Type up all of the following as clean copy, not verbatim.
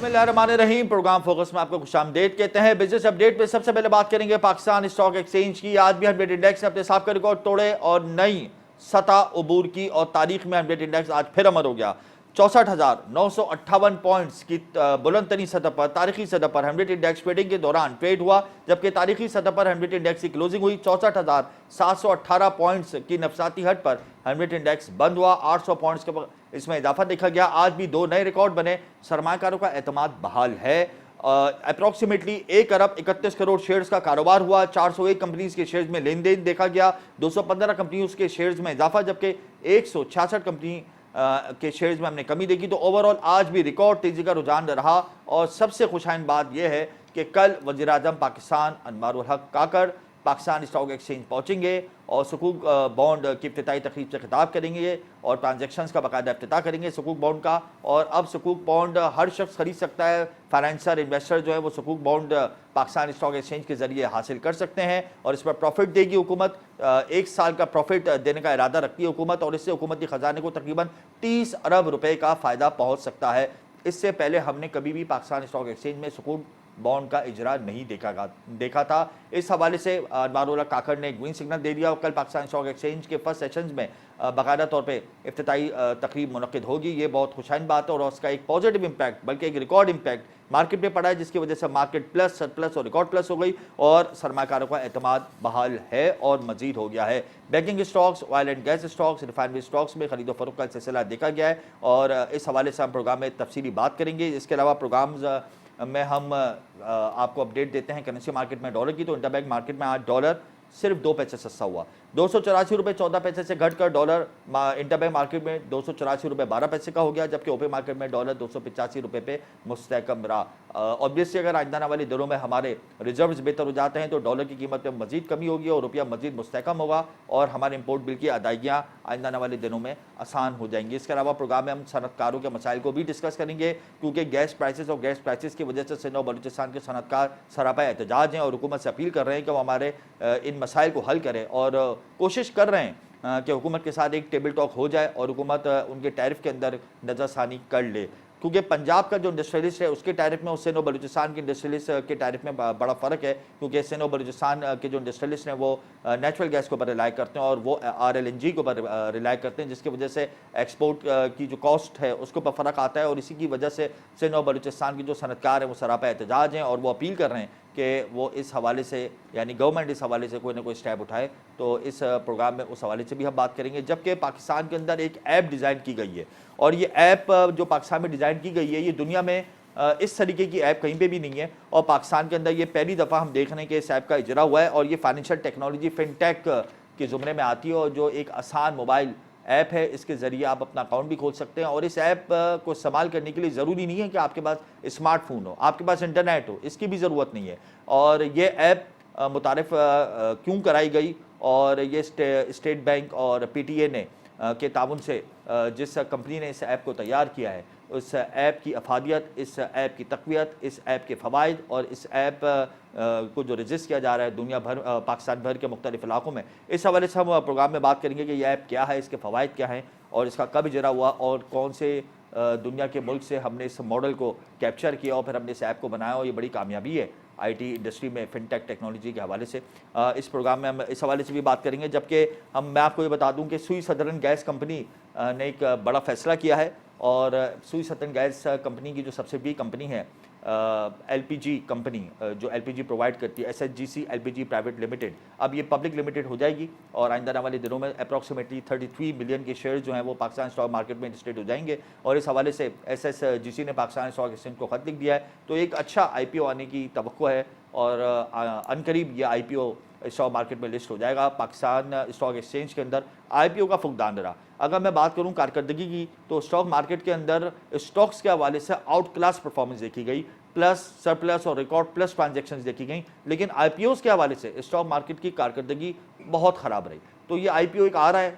बिस्मिल्लाहिर्रहमानिर्रहीम। Programme focus में आपको खुशामदीद कहते हैं। बिजनेस अपडेट पे सबसे पहले बात करेंगे पाकिस्तान स्टॉक एक्सचेंज की। आज भी 100 इंडेक्स ने अपने साबिक़ा रिकॉर्ड तोड़े और नई सतह अबूर की और तारीख में 100 इंडेक्स आज फिर अमर हो गया। 64,958 पॉइंट्स की बुलंद तरीन सतह पर, तारीखी सतह पर 100 इंडेक्स ट्रेडिंग के दौरान ट्रेड हुआ, जबकि तारीखी सतह पर 100 इंडेक्स की क्लोजिंग हुई 64,718 पॉइंट्स की नफसाती हद पर 100 इंडेक्स बंद हुआ। 800 पॉइंट्स के इसमें इजाफा देखा गया। आज भी दो नए रिकॉर्ड बने। सरमाकारों का एतमाद बहाल है। अप्रॉक्सीमेटली 1 अरब 31 करोड़ शेयर्स का कारोबार हुआ। 401 कंपनीज के शेयर्स में लेन देन देखा गया। 215 कंपनियों के शेयर्स में इजाफा, जबकि 166 कंपनी के शेयर्स में हमने कमी देखी। तो ओवरऑल आज भी रिकॉर्ड तेजी का रुझान रहा। और सबसे खुशाइन बात यह है कि कल वज़ीर आज़म पाकिस्तान अनवारुल हक काकड़ पाकिस्तान स्टॉक एक्सचेंज पहुंचेंगे और सुकूक बॉन्ड की इफ्तिताई तकरीब से खिताब करेंगे और ट्रांजैक्शंस का बाकायदा इफ्तिताह करेंगे सुकूक बॉन्ड का। और अब सुकूक बॉन्ड हर शख्स खरीद सकता है। फाइनेंसर इन्वेस्टर जो है वो सुकूक बॉन्ड पाकिस्तान स्टॉक एक्सचेंज के जरिए हासिल कर सकते हैं और इस पर प्रॉफिट देगी हुकूमत। 1 साल का प्रॉफिट देने का इरादा रखती है हुकूमत और इससे हुकूमती खजाने को तकरीबन 30 अरब रुपए का फ़ायदा पहुँच सकता है। इससे पहले हमने कभी भी पाकिस्तान स्टॉक एक्सचेंज में सुकूक बॉन्ड का इजरा नहीं देखा था। इस हवाले से अनवारुल हक काकड़ ने ग्रीन सिग्नल दे दिया और कल पाकिस्तान स्टॉक एक्सचेंज के फर्स्ट सेशंस में बाकायदा तौर पे इफ्तिताई तकरीब मुनक्किद होगी। ये बहुत खुशाइन बात है और उसका एक पॉजिटिव इम्पैक्ट बल्कि एक रिकॉर्ड इम्पैक्ट मार्केट में पड़ा है, जिसकी वजह से मार्केट प्लस सरप्लस और रिकॉर्ड प्लस हो गई और सरमाकारों का एतमाद बहाल है और मजीद हो गया है। Banking stocks, oil and gas stocks, refinery stocks में खरीदो फरोख्त का सिलसिला देखा गया है और इस हवाले से हम प्रोग्राम में तफसीली बात करेंगे। इसके अलावा प्रोग्राम्स में हम आपको अपडेट देते हैं करेंसी मार्केट में डॉलर की। तो इंटरबैंक मार्केट में आज डॉलर सिर्फ 2 पैसे सस्ता हुआ। 284 रुपये 14 पैसे से घटकर डॉलर इंटरबैंक मार्केट में 284 रुपये 12 पैसे का हो गया, जबकि ओपन मार्केट में डॉलर 285 रुपये पे मुस्तहकम रहा। ऑब्वियसली अगर आइंदा आने वाले दिनों में हमारे रिजर्व्स बेहतर हो जाते हैं तो डॉलर की कीमत में मजीद कमी होगी और रुपया मजीद मुस्तहकम होगा और हमारे इंपोर्ट बिल की अदायगियाँ आइंदा आने वाले दिनों में आसान हो जाएंगी। इसके अलावा प्रोग्राम में हम सनतकारों के मसाइल को भी डिस्कस करेंगे, क्योंकि गैस प्राइसेस और गैस प्राइसेस की वजह से सिंध और बलूचिस्तान के सनतकार सरापा एहतजाज हैं और हुकूमत से अपील कर रहे हैं कि वो हमारे इन मसाइल को हल करें और कोशिश कर रहे हैं कि हुकूमत के साथ एक टेबल टॉक हो जाए और हुकूमत उनके टैरिफ के अंदर नज़रसानी कर ले। क्योंकि पंजाब का जो इंडस्ट्रियलिस्ट है उसके टैरिफ में और सिंध और बलूचिस्तान के इंडस्ट्रियलिस्ट के टैरिफ में बड़ा फ़र्क है, क्योंकि सिंध और बलूचिस्तान के जो इंडस्ट्रियलिस्ट हैं वो नेचुरल गैस के ऊपर रिलाई करते हैं और वो RLNG के ऊपर रिलाई करते हैं, जिसकी वजह से एक्सपोर्ट की जो कॉस्ट है उसके ऊपर फ़र्क आता है और इसी की वजह से सिंध और बलूचिस्तान के जो सनतकार हैं वो सरापा एहतजाज हैं और वो अपील कर रहे हैं कि वो इस हवाले से यानी गवर्नमेंट इस हवाले से कोई ना कोई स्टेप उठाए। तो इस प्रोग्राम में उस हवाले से भी हम बात करेंगे। जबकि पाकिस्तान के अंदर एक ऐप डिज़ाइन की गई है और ये ऐप जो पाकिस्तान में डिज़ाइन की गई है ये दुनिया में इस तरीके की ऐप कहीं पे भी नहीं है और पाकिस्तान के अंदर ये पहली दफ़ा हम देख रहे हैं कि इस ऐप का इजरा हुआ है और ये फाइनेंशियल टेक्नोलॉजी फिनटेक के ज़ुमरे में आती है और जो एक आसान मोबाइल ऐप है। इसके ज़रिए आप अपना अकाउंट भी खोल सकते हैं और इस ऐप को इस्तेमाल करने के लिए ज़रूरी नहीं है कि आपके पास स्मार्टफोन हो, आपके पास इंटरनेट हो, इसकी भी ज़रूरत नहीं है। और ये ऐप मुतारिफ क्यों कराई गई और ये स्टेट बैंक और PTA ने के ताउन से जिस कंपनी ने इस ऐप को तैयार किया है उस ऐप की अफादियत, इस ऐप की तक़वियत, इस ऐप के फ़वाइद और इस ऐप को जो रजिस्ट किया जा रहा है दुनिया भर पाकिस्तान भर के मुख्तलिफ इलाकों में, इस हवाले से हम प्रोग्राम में बात करेंगे कि यह ऐप क्या है, इसके फ़वाइद क्या हैं और इसका कब इजरा हुआ और कौन से दुनिया के मुल्क से हमने इस मॉडल को कैप्चर किया और फिर हमने इस ऐप को बनाया और ये बड़ी कामयाबी है IT इंडस्ट्री में फिनटेक टेक्नोलॉजी के हवाले से। इस प्रोग्राम में हम इस हवाले से भी बात करेंगे। जबकि मैं आपको ये बता दूं कि सुई सदर्न गैस कंपनी ने एक बड़ा फैसला किया है और सुई सदर्न गैस कंपनी की जो सबसे बड़ी कंपनी है LPG कंपनी जो LPG प्रोवाइड करती है SHGC LPG प्राइवेट लिमिटेड, अब ये पब्लिक लिमिटेड हो जाएगी और आइंदा आने वाले दिनों में अप्रॉक्सीमेटली 33 मिलियन के शेयर जो हैं वो पाकिस्तान स्टॉक मार्केट में लिस्टेड हो जाएंगे और इस हवाले से SHGC ने पाकिस्तान स्टॉक एक्सचेंज को खत लिख दिया है। तो एक अच्छा IPO आने की तवक्को है और अनकरीब ये IPO स्टॉक मार्केट में लिस्ट हो जाएगा। पाकिस्तान स्टॉक एक्सचेंज के अंदर IPO का फुकदान रहा। अगर मैं बात करूं कारकर्दगी की तो स्टॉक मार्केट के अंदर स्टॉक्स के हवाले से आउट क्लास परफॉर्मेंस देखी गई, प्लस सरप्लस और रिकॉर्ड प्लस ट्रांजैक्शंस देखी गई, लेकिन IPOs के हवाले से स्टॉक मार्केट की कारकर्दगी बहुत ख़राब रही। तो ये IPO एक आ रहा है,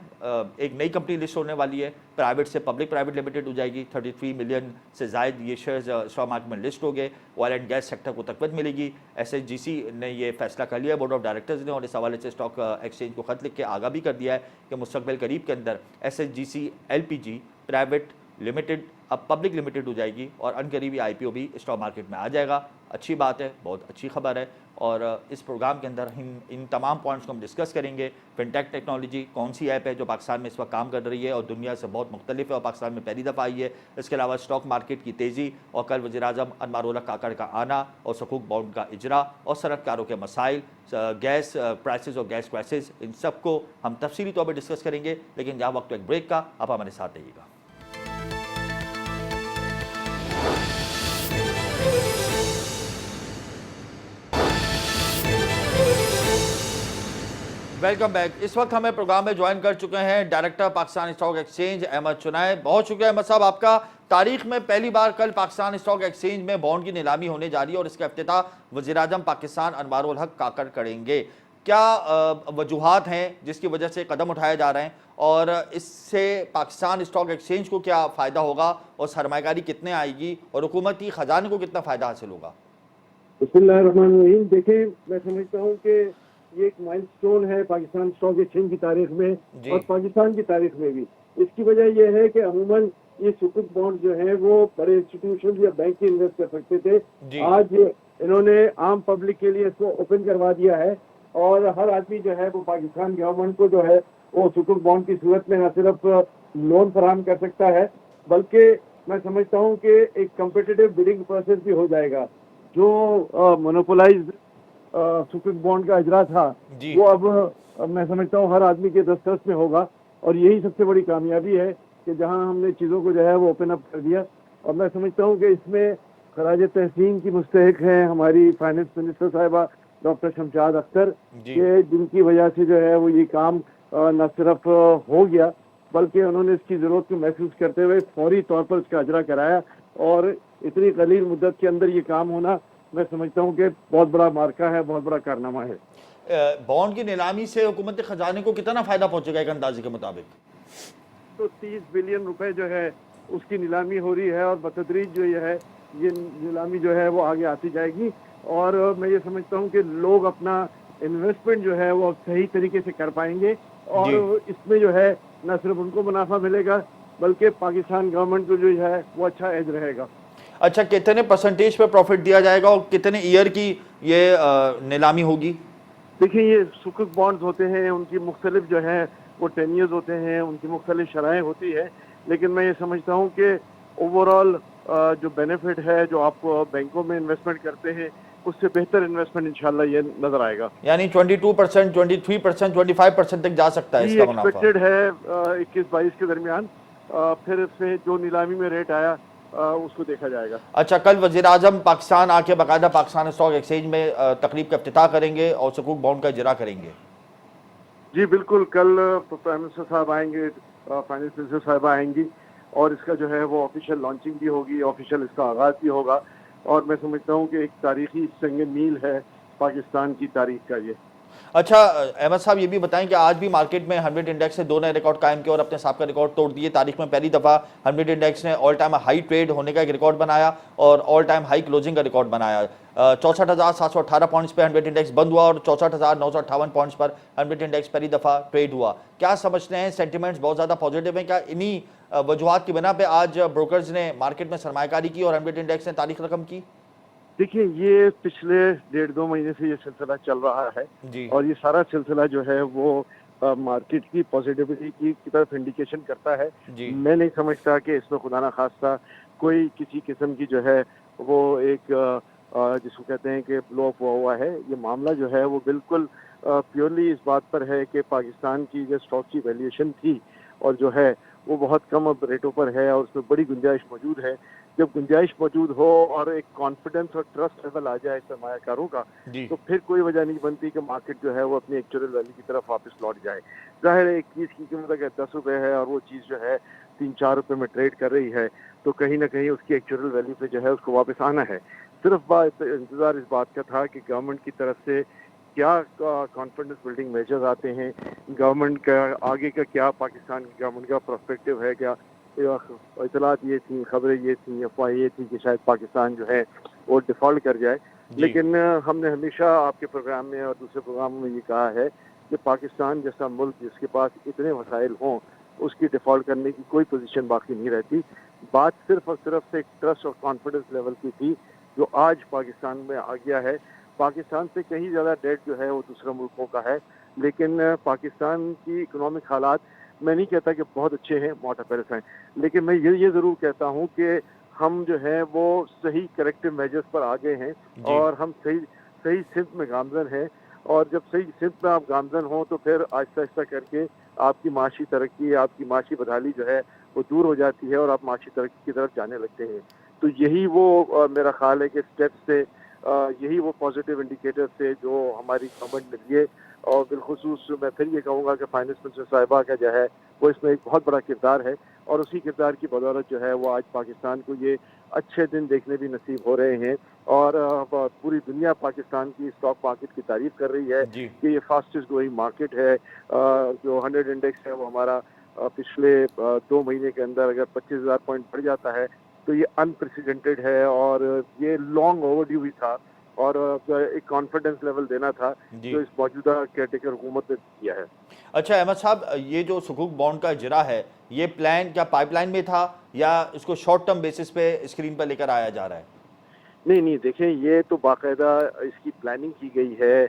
एक नई कंपनी लिस्ट होने वाली है, प्राइवेट से पब्लिक प्राइवेट लिमिटेड हो जाएगी। 33 मिलियन से ज़ायद ये शेयर्स स्टॉक मार्केट में लिस्ट हो गए। ऑयल एंड गैस सेक्टर को तक़वियत मिलेगी। SHGC ने ये फैसला कर लिया बोर्ड ऑफ डायरेक्टर्स ने और इस हवाले से स्टॉक एक्सचेंज को खत लिख के आगाह भी कर दिया है कि मुस्तक़बिल करीब के अंदर SHGC LPG प्राइवेट लिमिटेड अब पब्लिक लिमिटेड हो जाएगी और अनकरीबी आईपीओ भी स्टॉक मार्केट में आ जाएगा। अच्छी बात है, बहुत अच्छी खबर है। और इस प्रोग्राम के अंदर हम इन तमाम पॉइंट्स को हम डिस्कस करेंगे। फिनटेक टेक्नोलॉजी कौन सी ऐप है जो पाकिस्तान में इस वक्त काम कर रही है और दुनिया से बहुत मुख्तलिफ है और पाकिस्तान में पहली दफ़ा आई है। इसके अलावा स्टॉक मार्केट की तेज़ी और कल वज़ीर-ए-आज़म अनवारुल हक काकड़ का आना और सकूक बॉन्ड का इजरा और सनअतकारों के मसाइल, गैस प्राइसेस और गैस क्राइसिस, इन सब को हम तफसीली तौर पर डिस्कस करेंगे। लेकिन जहाँ वक्त एक ब्रेक का, आप हमारे साथ रहिएगा। Welcome back. इस वक्त हमें प्रोग्राम में ज्वाइन कर चुके हैं director Pakistan stock exchange Ahmed Chinoy. बहुत शुक्रिया अहमद साहब आपका। तारीख में पहली बार कल पाकिस्तान स्टॉक एक्सचेंज में बॉन्ड की नीलामी होने जा रही है और इसका इफ्तिताह वज़ीर-ए-आज़म पाकिस्तान अनवारुल हक काकड़ करेंगे। क्या वजूहात हैं जिसकी वजह से कदम उठाए जा रहे हैं और इससे पाकिस्तान स्टॉक एक्सचेंज को क्या फ़ायदा होगा और सरमायाकारी कितने आएगी और हुकूमती ख़जाने को कितना फ़ायदा हासिल होगा? बिस्मिल्लाहिर्रहमानिर्रहीम। देखिए, मैं समझता हूँ कि ये एक माइलस्टोन है पाकिस्तान स्टॉक एक्सचेंज की तारीख में और पाकिस्तान की तारीख में भी। इसकी वजह यह है कि अमूमन ये सुकुक बॉन्ड जो है वो बड़े इंस्टीट्यूशन या बैंक के इन्वेस्ट कर सकते थे। आज इन्होंने आम पब्लिक के लिए इसको ओपन करवा दिया है और हर आदमी जो है वो पाकिस्तान गवर्नमेंट को जो है वो सुकुक बॉन्ड की सूरत में न सिर्फ लोन फराहम कर सकता है बल्कि मैं समझता हूँ कि एक कम्पिटिटिव बिडिंग प्रोसेस भी हो जाएगा। जो मोनोपोलाइज्ड सुकुक बॉन्ड का इजरा था वो अब मैं समझता हूँ हर आदमी के दस्तरस में होगा और यही सबसे बड़ी कामयाबी है कि जहाँ हमने चीज़ों को जो है वो ओपन अप कर दिया। और मैं समझता हूँ कि इसमें खराज तहसीन की मुस्तहिक हैं हमारी फाइनेंस मिनिस्टर साहिबा डॉक्टर शमशाद अख्तर के, जिनकी वजह से जो है वो ये काम न सिर्फ हो गया बल्कि उन्होंने इसकी ज़रूरत को महसूस करते हुए फौरी तौर पर इसका अजरा कराया और इतनी कलील मुद्दत के अंदर ये काम होना मैं समझता हूँ कि बहुत बड़ा मार्का है, बहुत बड़ा कारनामा है। बॉन्ड की नीलामी से हुकूमत खजाने को कितना फायदा पहुंचेगा एक अंदाजे के मुताबिक? तो 30 बिलियन रुपए जो है उसकी नीलामी हो रही है और बतदरीज जो ये नीलामी जो है वो आगे आती जाएगी और मैं ये समझता हूँ कि लोग अपना इन्वेस्टमेंट जो है वो सही तरीके से कर पाएंगे और इसमें जो है न सिर्फ उनको मुनाफा मिलेगा बल्कि पाकिस्तान गवर्नमेंट को जो है वो अच्छा एज रहेगा। अच्छा, कितने परसेंटेज पे प्रॉफिट दिया जाएगा और कितने ईयर की ये नीलामी होगी? देखिए, ये सुकुक बॉन्ड्स होते हैं, उनकी मुख्तलिफ जो है वो 10 ईयर्स होते हैं, उनकी मुख्तलिफ शराएँ होती है, लेकिन मैं ये समझता हूँ कि ओवरऑल जो बेनिफिट है जो आप बैंकों में इन्वेस्टमेंट करते हैं उससे बेहतर इन्वेस्टमेंट इंशाल्लाह ये नजर आएगा। यानी 22%, 23%, 25% तक जा सकता है इसका मुनाफा। एक्सपेक्टेड है 21-22 के दरमियान। फिर इसमें जो नीलामी में रेट आया उसको देखा जाएगा। अच्छा, कल वज़ीर-ए-आज़म पाकिस्तान आके बाकायदा पाकिस्तान स्टॉक एक्सचेंज में तकरीब का इफ्तिताह करेंगे और सुकूक बॉन्ड का इजरा करेंगे? जी बिल्कुल, कल प्राइम मिनिस्टर साहब आएंगे, फाइनेंस मिनिस्टर साहब आएंगी और इसका जो है वो ऑफिशियल लॉन्चिंग भी होगी, ऑफिशियल इसका आगाज़ भी होगा और मैं समझता हूँ कि एक तारीखी संग मील है पाकिस्तान की तारीख का ये। अच्छा अहमद साहब, ये भी बताएं कि आज भी मार्केट में 100 इंडेक्स से 2 नए रिकॉर्ड कायम किए और अपने साहब का रिकॉर्ड तोड़ दिए। तारीख में पहली दफ़ा 100 इंडेक्स ने ऑल टाइम हाई ट्रेड होने का एक रिकॉर्ड बनाया और ऑल टाइम हाई क्लोजिंग का रिकॉर्ड बनाया। 64,718 पॉइंट्स पे 100 इंडेक्स बंद हुआ और 64,958 पॉइंट्स पर 100 इंडेक्स पहली दफ़ा ट्रेड हुआ। क्या समझते हैं, सेंटिमेंट्स बहुत ज़्यादा पॉजिटिव हैं क्या? इन्हीं वजूहात की बिना पे आज ब्रोकर्स ने मार्केट में सरमायाकारी की और 100 इंडेक्स ने तारीख रकम की? देखिए, ये पिछले 1.5-2 महीने से ये सिलसिला चल रहा है और ये सारा सिलसिला जो है वो मार्केट की पॉजिटिविटी की तरफ इंडिकेशन करता है। मैं नहीं समझता कि इसमें खुदा ना खास्ता कोई किसी किस्म की जो है वो एक जिसको कहते हैं कि ब्लो अप हुआ है। ये मामला जो है वो बिल्कुल प्योरली इस बात पर है कि पाकिस्तान की जो स्टॉक की वैल्यूएशन थी और जो है वो बहुत कम अब रेटों पर है और उसमें बड़ी गुंजाइश मौजूद है। जब गुंजाइश मौजूद हो और एक कॉन्फिडेंस और ट्रस्ट लेवल आ जाए सरमायाकारों का तो फिर कोई वजह नहीं बनती कि मार्केट जो है वो अपनी एक्चुअल वैल्यू की तरफ वापस लौट जाए। जाहिर है एक चीज़ की कीमत अगर 10 रुपये है और वो चीज़ जो है 3-4 रुपये में ट्रेड कर रही है तो कहीं ना कहीं उसकी एक्चुअल वैल्यू पे जो है उसको वापस आना है। सिर्फ इंतज़ार इस बात का था कि गवर्नमेंट की तरफ से क्या कॉन्फिडेंस बिल्डिंग मेजर्स आते हैं, गवर्नमेंट का आगे का क्या पाकिस्तान की गवर्नमेंट का पर्सपेक्टिव है, क्या इतलात ये थी, खबरें ये थी, अफवाह ये थी कि शायद पाकिस्तान जो है वो डिफ़ॉल्ट कर जाए। लेकिन हमने हमेशा आपके प्रोग्राम में और दूसरे प्रोग्रामों में ये कहा है कि पाकिस्तान जैसा मुल्क जिसके पास इतने वसाइल हों उसकी डिफ़ॉल्ट करने की कोई पोजीशन बाकी नहीं रहती। बात सिर्फ और सिर्फ एक ट्रस्ट और कॉन्फिडेंस लेवल की थी, जो आज पाकिस्तान में आ गया है। पाकिस्तान से कहीं ज़्यादा डेट जो है वो दूसरे मुल्कों का है, लेकिन पाकिस्तान की इकोनॉमिक हालात, मैं नहीं कहता कि बहुत अच्छे हैं, बहुत अपेरस हैं, लेकिन मैं ये ज़रूर कहता हूँ कि हम जो है वो सही करेक्टिव मेजर्स पर आ गए हैं और हम सही सही सिमत में गामजन हैं। और जब सही सिमत में आप गामजन हो तो फिर आहिस्ता आहिस्ता करके आपकी माशी तरक्की, आपकी माशी बदहाली जो है वो दूर हो जाती है और आप माशी तरक्की की तरफ जाने लगते हैं। तो यही वो मेरा ख्याल है कि स्टेप्स से, यही वो पॉजिटिव इंडिकेटर्स थे जो हमारी गवर्नमेंट ने लिए। और बिलखुसूस मैं फिर ये कहूँगा कि फाइनेंस मिनिस्टर साहिबा का जो है वो इसमें एक बहुत बड़ा किरदार है और उसी किरदार की बदौलत जो है वो आज पाकिस्तान को ये अच्छे दिन देखने भी नसीब हो रहे हैं। और पूरी दुनिया पाकिस्तान की स्टॉक मार्केट की तारीफ कर रही है कि ये फास्टेस्ट ग्रोइंग मार्केट है। जो 100 इंडेक्स है वो हमारा पिछले 2 महीने के अंदर अगर 25,000 पॉइंट बढ़ जाता है तो ये अनप्रेसिडेंटेड है और ये लॉन्ग ओवरड्यू भी था और एक कॉन्फिडेंस लेवल देना था जो इस मौजूदा केयरटेकर हुकूमत ने किया है। अच्छा अहमद साहब, ये जो सुकूक बॉन्ड का इजरा है, ये प्लान क्या पाइपलाइन में था या इसको शॉर्ट टर्म बेसिस पे स्क्रीन पर लेकर आया जा रहा है? नहीं, देखें, ये तो बाकायदा इसकी प्लानिंग की गई है,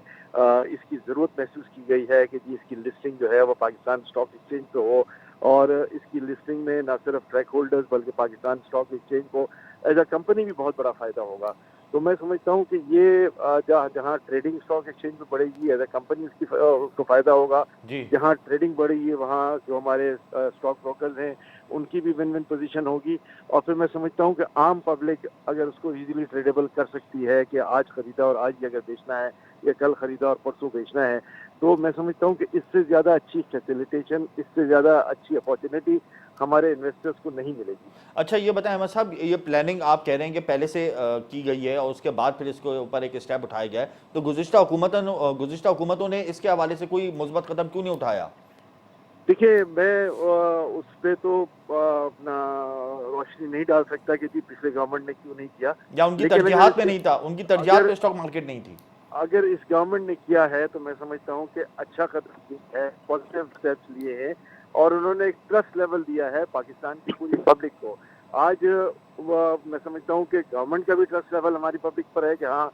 इसकी ज़रूरत महसूस की गई है कि जी इसकी लिस्टिंग जो है वो पाकिस्तान स्टॉक एक्सचेंज पे हो और इसकी लिस्टिंग में ना सिर्फ ट्रैक होल्डर्स बल्कि पाकिस्तान स्टॉक एक्सचेंज को एज अ कंपनी भी बहुत बड़ा फ़ायदा होगा। तो मैं समझता हूँ कि ये जहाँ ट्रेडिंग स्टॉक एक्सचेंज में बढ़ेगी एज अ कंपनी उसको फ़ायदा होगा। जहाँ ट्रेडिंग बढ़ेगी वहाँ जो हमारे स्टॉक ब्रोकर्स हैं उनकी भी विन विन पोजीशन होगी। और फिर मैं समझता हूँ कि आम पब्लिक अगर उसको इजीली ट्रेडेबल कर सकती है कि आज खरीदा और आज ही अगर बेचना है या कल खरीदा और परसों बेचना है, तो मैं समझता हूँ कि इससे ज़्यादा अच्छी फैसिलिटेशन, इससे ज़्यादा अच्छी अपॉर्चुनिटी हमारे इन्वेस्टर्स को नहीं मिलेगी। अच्छा ये बताएं अहमद साहब, ये प्लानिंग आप कह रहे हैं कि पहले से की गई है और उसके बाद फिर इसके ऊपर एक स्टेप उठाया गया है, तो गुज़िश्ता हुकूमतों ने इसके हवाले से कोई मुस्बत कदम क्यों नहीं उठाया? देखिए, मैं उस पे तो अपना रोशनी नहीं डाल सकता कि जी पिछले गवर्नमेंट ने क्यों नहीं किया, या उनकी तरजीहात में नहीं था, उनकी तरजीहात पे स्टॉक मार्केट नहीं थी? अगर इस गवर्नमेंट ने किया है तो मैं समझता हूँ कि अच्छा कदम है, पॉजिटिव स्टेप्स लिए हैं और उन्होंने एक ट्रस्ट लेवल दिया है पाकिस्तान की पूरी पब्लिक को। आज मैं समझता हूँ कि गवर्नमेंट का भी ट्रस्ट लेवल हमारी पब्लिक पर है कि हाँ,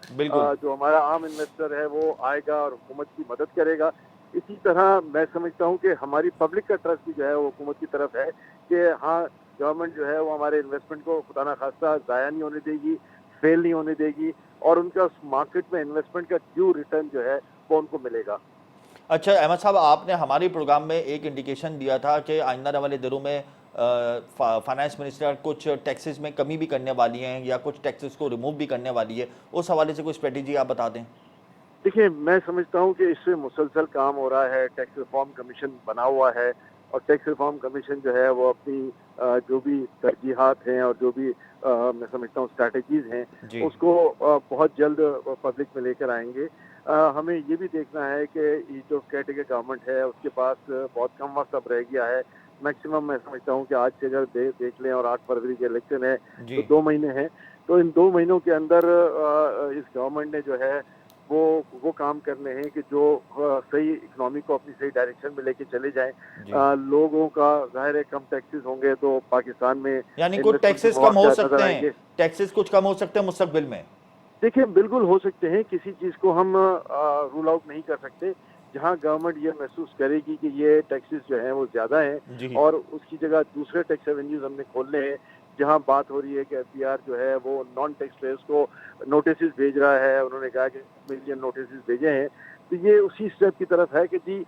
जो हमारा आम इन्वेस्टर है वो आएगा और हुकूमत की मदद करेगा। इसी तरह मैं समझता हूँ कि हमारी पब्लिक का ट्रस्ट भी जो है वो हुकूमत की तरफ है कि हाँ, गवर्नमेंट जो है वो हमारे इन्वेस्टमेंट को खुदा ना खास्ता ज़ाया नहीं होने देगी, फेल नहीं होने देगी और उनका उस मार्केट में इन्वेस्टमेंट का ड्यू रिटर्न जो है वो उनको मिलेगा। अच्छा अहमद साहब, आपने हमारे प्रोग्राम में एक इंडिकेशन दिया था कि आइंदा आने वाले दिनों में फाइनेंस मिनिस्टर कुछ टैक्सेस में कमी भी करने वाली हैं या कुछ टैक्सेस को रिमूव भी करने वाली है, उस हवाले से कोई स्ट्रेटेजी आप बता दें। देखिए, मैं समझता हूँ कि इससे मुसलसल काम हो रहा है, टैक्स रिफॉर्म कमीशन बना हुआ है और टैक्स रिफॉर्म कमीशन जो है वो अपनी जो भी तरजीहात हैं और जो भी मैं समझता हूँ स्ट्रैटेजीज हैं उसको बहुत जल्द पब्लिक में लेकर आएंगे। हमें ये भी देखना है कि ये जो कैटेगरी गवर्नमेंट है उसके पास बहुत कम वक्त अब रह गया है। मैक्सिमम मैं समझता हूँ कि आज से अगर देख लें और 8 फरवरी के इलेक्शन है तो 2 महीने हैं, तो इन 2 महीनों के अंदर इस गवर्नमेंट ने जो है वो काम करने हैं कि जो सही इकोनॉमी को अपनी सही डायरेक्शन में लेके चले जाएं। लोगों का जाहिर है कम टैक्सेस होंगे तो पाकिस्तान में यानी कुछ टैक्सेस कम हो सकते हैं, टैक्सेस कुछ कम हो सकते हैं मुस्तकबिल में। देखिए, बिल्कुल हो सकते हैं, किसी चीज को हम रूल आउट नहीं कर सकते। जहां गवर्नमेंट ये महसूस करेगी कि ये टैक्सेस जो हैं वो ज्यादा हैं और उसकी जगह दूसरे टैक्स रेवेन्यूज हमने खोलने हैं, जहां बात हो रही है कि एफबीआर जो है वो नॉन टैक्स पेयर्स को नोटिस भेज रहा है, उन्होंने कहा कि मिलियन नोटिस भेजे हैं, तो ये उसी स्टेप की तरफ है कि जी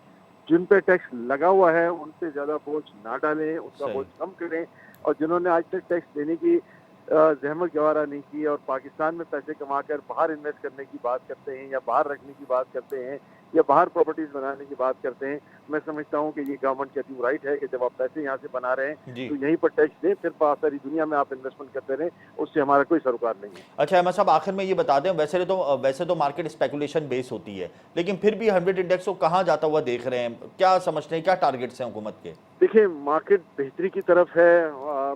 जिन पे टैक्स लगा हुआ है उन पे ज्यादा बोझ ना डालें, उसका बोझ कम करें और जिन्होंने आज तक टैक्स देने की जहमत गवारा नहीं की और पाकिस्तान में पैसे कमाकर बाहर इन्वेस्ट करने की बात करते हैं या बाहर रखने की बात करते हैं या बाहर प्रॉपर्टीज बनाने की बात करते हैं, मैं समझता हूं कि ये गवर्नमेंट की राइट है कि जब आप पैसे यहाँ से बना रहे हैं तो यहीं पर टैक्स दें, फिर सारी दुनिया में आप इन्वेस्टमेंट करते रहें, उससे हमारा कोई सरोकार नहीं है। अच्छा अहमद साहब, आखिर में ये बता दें, वैसे तो मार्केट स्पेकुलेशन बेस होती है, लेकिन फिर भी 100 इंडेक्स को कहाँ जाता हुआ देख रहे हैं, क्या समझते हैं, क्या टारगेट्स हैं हुकूमत के? देखिए, मार्केट बेहतरी की तरफ है।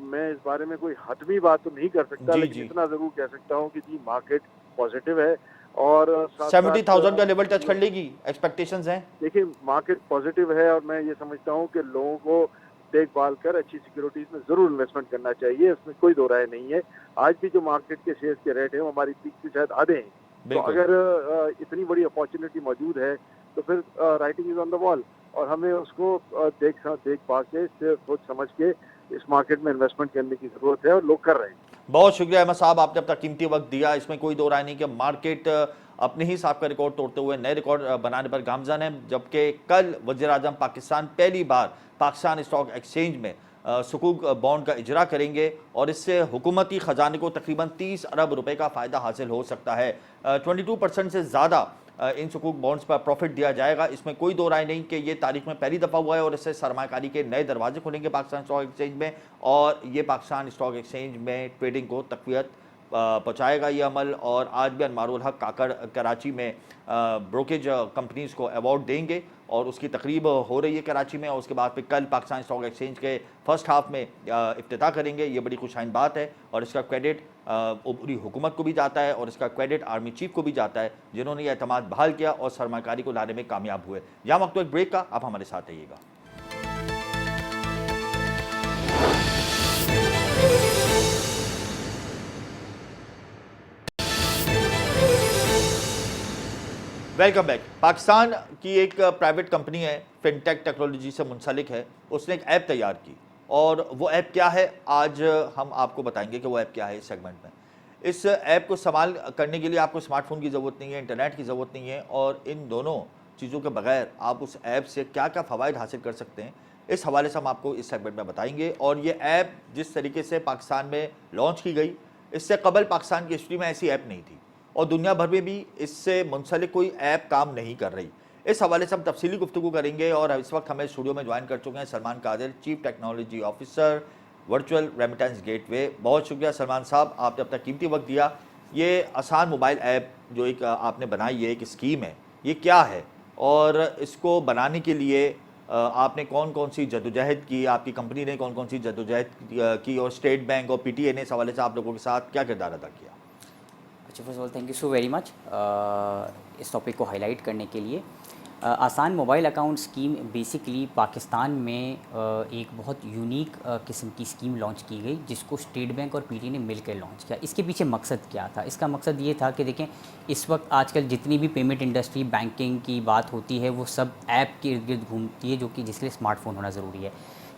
मैं इस बारे में कोई हतमी बात तो नहीं कर सकता, लेकिन इतना जरूर कह सकता हूँ कि जी मार्केट पॉजिटिव है और 70,000 का लेवल टच कर लेगी, एक्सपेक्टेशंस हैं? देखिए, मार्केट पॉजिटिव है और मैं ये समझता हूँ कि लोगों को देखभाल कर अच्छी सिक्योरिटीज में जरूर इन्वेस्टमेंट करना चाहिए, इसमें कोई दो राय नहीं है। आज भी जो मार्केट के शेयर के रेट है वो हमारी पीक से शायद आधे हैं। तो अगर इतनी बड़ी अपॉर्चुनिटी मौजूद है तो फिर writing is on the wall, और हमें उसको देख पा के सोच समझ के इस मार्केट में इन्वेस्टमेंट करने की जरूरत है, और लोग कर रहे हैं। बहुत शुक्रिया अहमद साहब, आपने अपना कीमती वक्त दिया। इसमें कोई दो राय नहीं कि मार्केट अपने ही हिसाब का रिकॉर्ड तोड़ते हुए नए रिकॉर्ड बनाने पर गामजन है। जबकि कल वज़ीर आज़म पाकिस्तान पहली बार पाकिस्तान स्टॉक एक्सचेंज में सुकूक बॉन्ड का इजरा करेंगे और इससे हुकूमती ख़जाने को तकरीबन 30 अरब रुपए का फ़ायदा हासिल हो सकता है। 22% से ज़्यादा इन सुकूक बॉन्ड्स पर प्रॉफिट दिया जाएगा। इसमें कोई दो राय नहीं कि ये तारीख में पहली दफ़ा हुआ है और इससे सरमाकारी के नए दरवाजे खुलेंगे पाकिस्तान स्टॉक एक्सचेंज में, और ये पाकिस्तान स्टॉक एक्सचेंज में ट्रेडिंग को तक़वियत पहुँचाएगा ये अमल। और आज भी अनवारुल हक काकड़ कराची में ब्रोकेज कंपनीज़ को अवार्ड देंगे और उसकी तकरीब हो रही है कराची में, और उसके बाद फिर कल पाकिस्तान स्टॉक एक्सचेंज के फर्स्ट हाफ में इफ्तिताह करेंगे। ये बड़ी खुशाइन बात है और इसका क्रेडिट पूरी हुकूमत को भी जाता है और इसका क्रेडिट आर्मी चीफ को भी जाता है, जिन्होंने यह एतमाद बहाल किया और सरमाकारी को लाने में कामयाब हुए। यहाँ वक्त एक ब्रेक का, आप हमारे साथ रहिएगा। Welcome back. पाकिस्तान की एक प्राइवेट कंपनी है, फिनटेक टेक्नोलॉजी से मुंसलिक है, उसने एक ऐप तैयार की और वो ऐप क्या है आज हम आपको बताएंगे कि वो ऐप क्या है इस सेगमेंट में। इस ऐप को इस्तेमाल करने के लिए आपको स्मार्टफोन की ज़रूरत नहीं है, इंटरनेट की ज़रूरत नहीं है, और इन दोनों चीज़ों के बगैर आप उस ऐप से क्या क्या फ़वाइद हासिल कर सकते हैं, इस हवाले से हम आपको इस सेगमेंट में बताएंगे। और ये ऐप जिस तरीके से पाकिस्तान में लॉन्च की गई, इससे कबल पाकिस्तान की हिस्ट्री में ऐसी ऐप नहीं थी और दुनिया भर में भी इससे मुंसलिक कोई ऐप काम नहीं कर रही। इस हवाले से हम तफसीली गुफ्तगू करेंगे और इस वक्त हमें स्टूडियो में ज्वाइन कर चुके हैं Salman Qadir, chief technology officer, virtual remittance gateway. बहुत शुक्रिया सलमान साहब, आपने अपना कीमती वक्त दिया। ये आसान मोबाइल ऐप जो एक आपने बनाई है, एक स्कीम है, ये क्या है और इसको बनाने के लिए आपने कौन कौन सी जदोजहद की, आपकी कंपनी ने कौन कौन सी जदोजहद की, और स्टेट बैंक और PTA ने इस हवाले से आप लोगों के साथ क्या किरदार अदा किया? अच्छा, first of all thank you so very much इस टॉपिक को हाईलाइट करने के लिए। आसान mobile account scheme basically Pakistan में एक बहुत यूनिक किस्म की स्कीम लॉन्च की गई, जिसको स्टेट बैंक और PTA ने मिलकर लॉन्च किया। इसके पीछे मकसद क्या था? इसका मकसद ये था कि देखें, इस वक्त आजकल जितनी भी पेमेंट इंडस्ट्री, बैंकिंग की बात होती है, वो सब ऐप के इर्द गिर्द घूमती है, जो कि जिसके लिए स्मार्टफोन होना ज़रूरी है।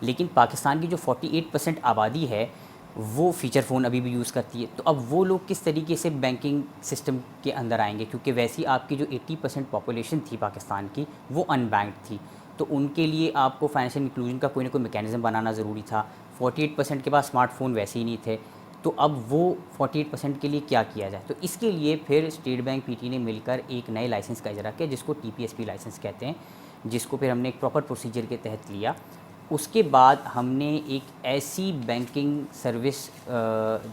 लेकिन पाकिस्तान की जो 48% आबादी है वो फ़ीचर फ़ोन अभी भी यूज़ करती है। तो अब वो लोग किस तरीके से बैंकिंग सिस्टम के अंदर आएंगे, क्योंकि वैसी आपकी जो 80% पॉपुलेशन थी पाकिस्तान की, वो अनबैंक्ड थी। तो उनके लिए आपको फाइनेंशियल इंक्लूजन का कोई ना कोई मैकेनिज़्म बनाना ज़रूरी था। 48% के पास स्मार्टफोन वैसे ही नहीं थे, तो अब वो 48% के लिए क्या किया जाए? तो इसके लिए फिर स्टेट बैंक PTA ने मिलकर एक नए लाइसेंस का इजरा किया, जिसको TPSP लाइसेंस कहते हैं, जिसको फिर हमने एक प्रॉपर प्रोसीजर के तहत लिया। उसके बाद हमने एक ऐसी बैंकिंग सर्विस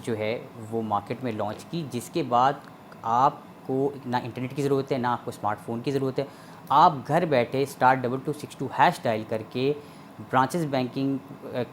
जो है वो मार्केट में लॉन्च की, जिसके बाद आपको ना इंटरनेट की ज़रूरत है, ना आपको स्मार्टफोन की ज़रूरत है। आप घर बैठे *2262# डायल करके ब्रांचेस बैंकिंग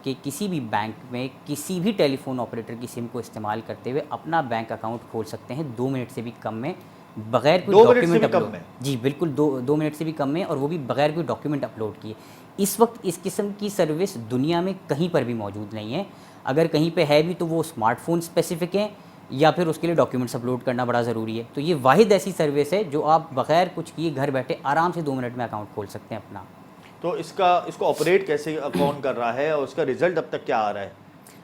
के किसी भी बैंक में किसी भी टेलीफोन ऑपरेटर की सिम को इस्तेमाल करते हुए अपना बैंक अकाउंट खोल सकते हैं 2 मिनट से भी कम में, बगैर कोई डॉक्यूमेंट अपलोड। जी बिल्कुल, 2 मिनट से भी कम में, और वो भी बगैर कोई डॉक्यूमेंट अपलोड किए। इस वक्त इस किस्म की सर्विस दुनिया में कहीं पर भी मौजूद नहीं है। अगर कहीं पे है भी तो वो स्मार्टफोन स्पेसिफिक है, या फिर उसके लिए डॉक्यूमेंट्स अपलोड करना बड़ा ज़रूरी है। तो ये वाहिद ऐसी सर्विस है जो आप बगैर कुछ किए घर बैठे आराम से 2 मिनट में अकाउंट खोल सकते हैं अपना। तो इसको ऑपरेट कैसे कौन कर रहा है और उसका रिजल्ट अब तक क्या आ रहा है?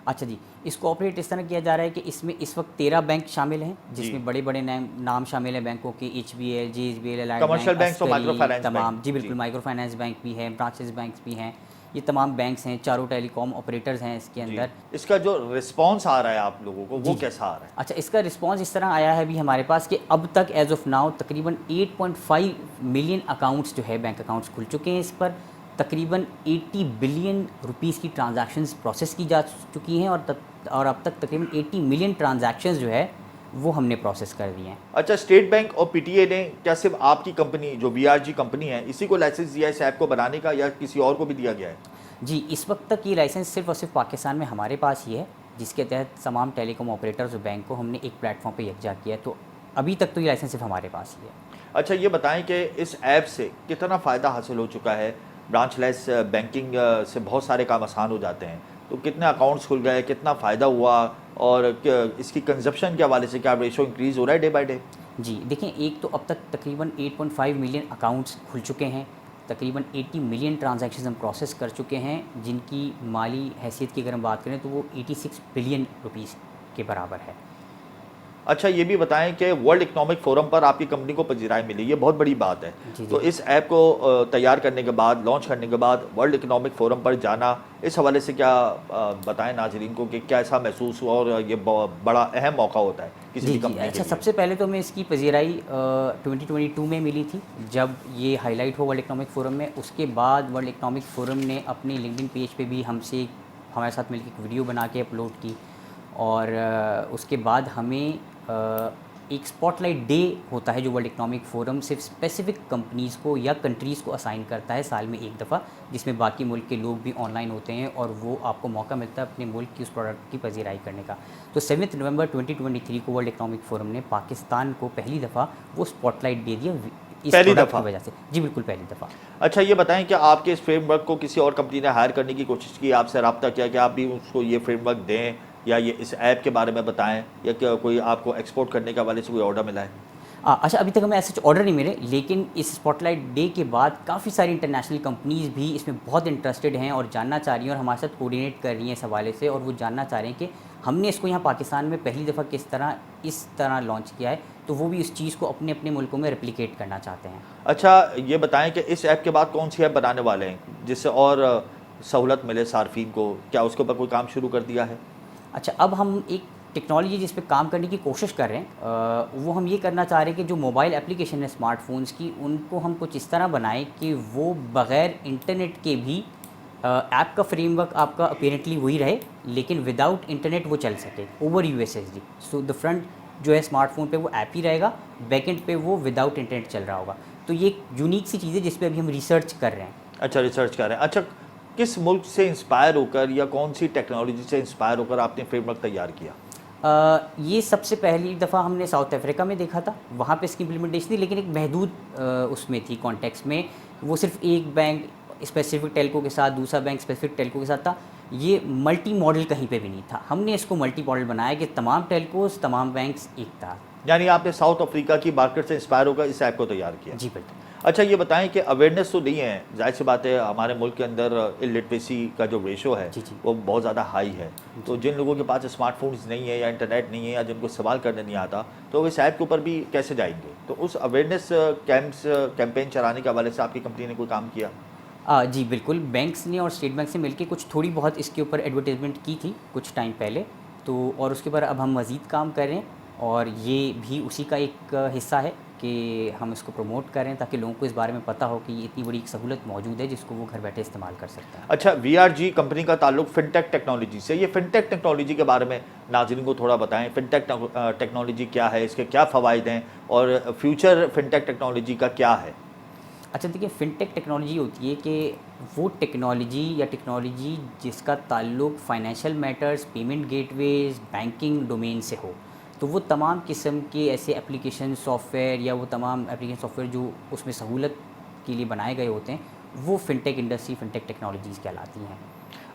अच्छा जी, इसको ऑपरेट इस तरह किया जा रहा है कि इसमें इस वक्त 13 बैंक शामिल हैं, जिसमें बड़े बड़े नाम शामिल हैं बैंकों के, HBL, JSBL, कमर्शियल बैंक और माइक्रो फाइनेंस तमाम। जी बिल्कुल, माइक्रो फाइनेंस बैंक भी हैं, ब्रांचेस बैंक्स भी हैं, ये तमाम बैंक्स हैं, चारों टेलीकॉम ऑपरेटर्स हैं इसके अंदर। इसका जो रिस्पांस आ रहा है आप लोगों को, वो कैसा आ रहा है? अच्छा, इसका रिस्पांस इस तरह आया है अभी हमारे पास कि अब तक एज ऑफ नाउ तकरीबन 8.5 मिलियन अकाउंट्स जो है बैंक अकाउंट्स खुल चुके हैं। इस पर तकरीबन 80 बिलियन रुपीस की ट्रांजैक्शंस प्रोसेस की जा चुकी हैं, और अब तक तकरीबन 80 मिलियन ट्रांजैक्शंस जो है वो हमने प्रोसेस कर दिए हैं। अच्छा, स्टेट बैंक और PTA ने क्या सिर्फ आपकी कंपनी जो VRG कंपनी है इसी को लाइसेंस दिया है इस ऐप को बनाने का, या किसी और को भी दिया गया है? जी, इस वक्त तक ये लाइसेंस सिर्फ और सिर्फ पाकिस्तान में हमारे पास ही है, जिसके तहत तमाम टेलीकॉम ऑपरेटर्स और बैंक को हमने एक प्लेटफॉर्म पर यकजा किया है। तो अभी तक तो ये लाइसेंस सिर्फ हमारे पास ही है। अच्छा, ये बताएं कि इस ऐप से कितना फ़ायदा हासिल हो चुका है ब्रांचलेस बैंकिंग से बहुत सारे काम आसान हो जाते हैं। तो कितने अकाउंट्स खुल गए, कितना फ़ायदा हुआ और इसकी कंजप्शन के हवाले से क्या रेशो इंक्रीज़ हो रहा है डे बाय डे? जी, देखें, एक तो अब तक तकरीबन 8.5 मिलियन अकाउंट्स खुल चुके हैं, तकरीबन 80 मिलियन ट्रांजैक्शंस हम प्रोसेस कर चुके हैं, जिनकी माली हैसियत की अगर हम बात करें तो वो 86 बिलियन रुपीस के बराबर है। अच्छा, ये भी बताएं कि वर्ल्ड इकोनॉमिक फोरम पर आपकी कंपनी को पजीराई मिली, ये बहुत बड़ी बात है। तो इस ऐप को तैयार करने के बाद, लॉन्च करने के बाद वर्ल्ड इकोनॉमिक फोरम पर जाना, इस हवाले से क्या बताएं नाज़रीन को कि क्या ऐसा महसूस हुआ और ये बड़ा अहम मौका होता है किसी भी कंपनी के लिए? अच्छा, सबसे पहले तो हमें इसकी पजीराई 2022 में मिली थी, जब ये हाईलाइट हो वर्ल्ड इकोनॉमिक फोरम में। उसके बाद वर्ल्ड इकोनॉमिक फोरम ने अपनी लिंक्डइन पेज पे भी हमारे साथ मिलकर एक वीडियो बना के अपलोड की, और उसके बाद हमें एक स्पॉटलाइट डे होता है जो वर्ल्ड इकोनॉमिक फोरम सिर्फ स्पेसिफिक कंपनीज़ को या कंट्रीज़ को असाइन करता है साल में एक दफ़ा, जिसमें बाकी मुल्क के लोग भी ऑनलाइन होते हैं और वो आपको मौका मिलता है अपने मुल्क की उस प्रोडक्ट की पजीराई करने का। तो 7 नवंबर 2023 को वर्ल्ड इकोनॉमिक फोरम ने पाकिस्तान को पहली दफ़ा वो स्पॉटलाइट दे दिया इस पहली प्रोडक्ट दफ़ा की वजह से। जी बिल्कुल, पहली दफ़ा। अच्छा, ये बताएं कि आपके इस फ्रेमवर्क को किसी और कंपनी ने हायर करने की कोशिश की, आपसे रब्ता किया कि आप भी उसको ये फ्रेमवर्क दें या ये इस ऐप के बारे में बताएं, या क्या कोई आपको एक्सपोर्ट करने के हवाले से कोई ऑर्डर मिला है? अच्छा, अभी तक हमें ऐसे ऑर्डर नहीं मिले, लेकिन इस स्पॉटलाइट डे के बाद काफ़ी सारी इंटरनेशनल कंपनीज़ भी इसमें बहुत इंटरेस्टेड हैं और जानना चाह रही हैं और हमारे साथ कोऑर्डिनेट कर रही हैं इस हवाले से, और वो जानना चाह रहे हैं कि हमने इसको यहाँ पाकिस्तान में पहली दफ़ा इस तरह लॉन्च किया है, तो वो भी इस चीज़ को अपने अपने मुल्कों में रेप्लिकेट करना चाहते हैं। अच्छा, ये बताएं कि इस ऐप के बाद कौन सी ऐप बनाने वाले हैं जिससे और सहूलत मिले सार्फिन को? क्या उसके ऊपर कोई काम शुरू कर दिया है? अच्छा, अब हम एक टेक्नोलॉजी जिस पे काम करने की कोशिश कर रहे हैं, वो हम ये करना चाह रहे हैं कि जो मोबाइल एप्लीकेशन है स्मार्टफोन्स की, उनको हम कुछ इस तरह बनाएं कि वो बग़ैर इंटरनेट के भी ऐप का फ्रेमवर्क आपका अपीरेंटली वही रहे, लेकिन विदाउट इंटरनेट वो चल सके over USSD. So the front जो है स्मार्टफोन पे वो ऐप ही रहेगा, बैकएंड पे वो विदाउट इंटरनेट चल रहा होगा। तो ये एक यूनिक सी चीज़ है जिस पे अभी हम रिसर्च कर रहे हैं। अच्छा, रिसर्च कर रहे हैं। अच्छा, किस मुल्क से इंस्पायर होकर या कौन सी टेक्नोलॉजी से इंस्पायर होकर आपने फ्रेमवर्क तैयार किया? ये सबसे पहली दफ़ा हमने साउथ अफ्रीका में देखा था, वहाँ पे इसकी इम्प्लीमेंटेशन थी, लेकिन एक महदूद उसमें थी कॉन्टेक्स्ट में। वो सिर्फ एक बैंक स्पेसिफिक टेल्को के साथ, दूसरा बैंक स्पेसिफिक टेल्को के साथ था। ये मल्टी मॉडल कहीं पे भी नहीं था। हमने इसको मल्टी मॉडल बनाया कि तमाम टेल्कोस, तमाम बैंक्स एक था। यानी आपने साउथ अफ्रीका की मार्केट से इंस्पायर होकर इस ऐप को तैयार किया? जी बिल्कुल। अच्छा, ये बताएं कि अवेयरनेस तो नहीं है, जाहिर सी बात है हमारे मुल्क के अंदर इलिटरेसी का जो रेशो है वो बहुत ज़्यादा हाई है। तो जिन लोगों के पास स्मार्टफोन्स नहीं है या इंटरनेट नहीं है या जिनको इस्तेमाल करने नहीं आता, तो इस ऐप के ऊपर भी कैसे जाएंगे? तो उस अवेयरनेस कैंपेन चलाने के हवाले से आपकी कंपनी ने कोई काम किया? जी बिल्कुल, बैंक्स ने और स्टेट बैंक से मिलकर कुछ थोड़ी बहुत इसके ऊपर एडवर्टाइजमेंट की थी कुछ टाइम पहले, तो और उसके ऊपर अब हम मज़ीद काम कर रहे हैं, और ये भी उसी का एक हिस्सा है कि हम इसको प्रमोट करें ताकि लोगों को इस बारे में पता हो कि ये इतनी बड़ी सहूलत मौजूद है जिसको वो घर बैठे इस्तेमाल कर सकता है। अच्छा, VRG कंपनी का ताल्लुक फिनटेक टेक्नोलॉजी से, ये फिनटेक टेक्नोलॉजी के बारे में नाज़रीन को थोड़ा बताएं। फिनटेक टेक्नोलॉजी क्या है, इसके क्या फ़वाइद हैं और फ्यूचर फिनटेक टेक्नोलॉजी का क्या है? अच्छा, देखिए, फिनटेक टेक्नोलॉजी होती है कि वो टेक्नोलॉजी जिसका ताल्लुक financial matters, payment gateways, banking domain से हो। तो वो तमाम किस्म के ऐसे एप्लीकेशन सॉफ्टवेयर या वो तमाम एप्लीकेशन सॉफ्टवेयर जो उसमें सहूलत के लिए बनाए गए होते हैं, वो फिनटेक इंडस्ट्री, फिनटेक टेक्नोलॉजीज़ कहलाती हैं।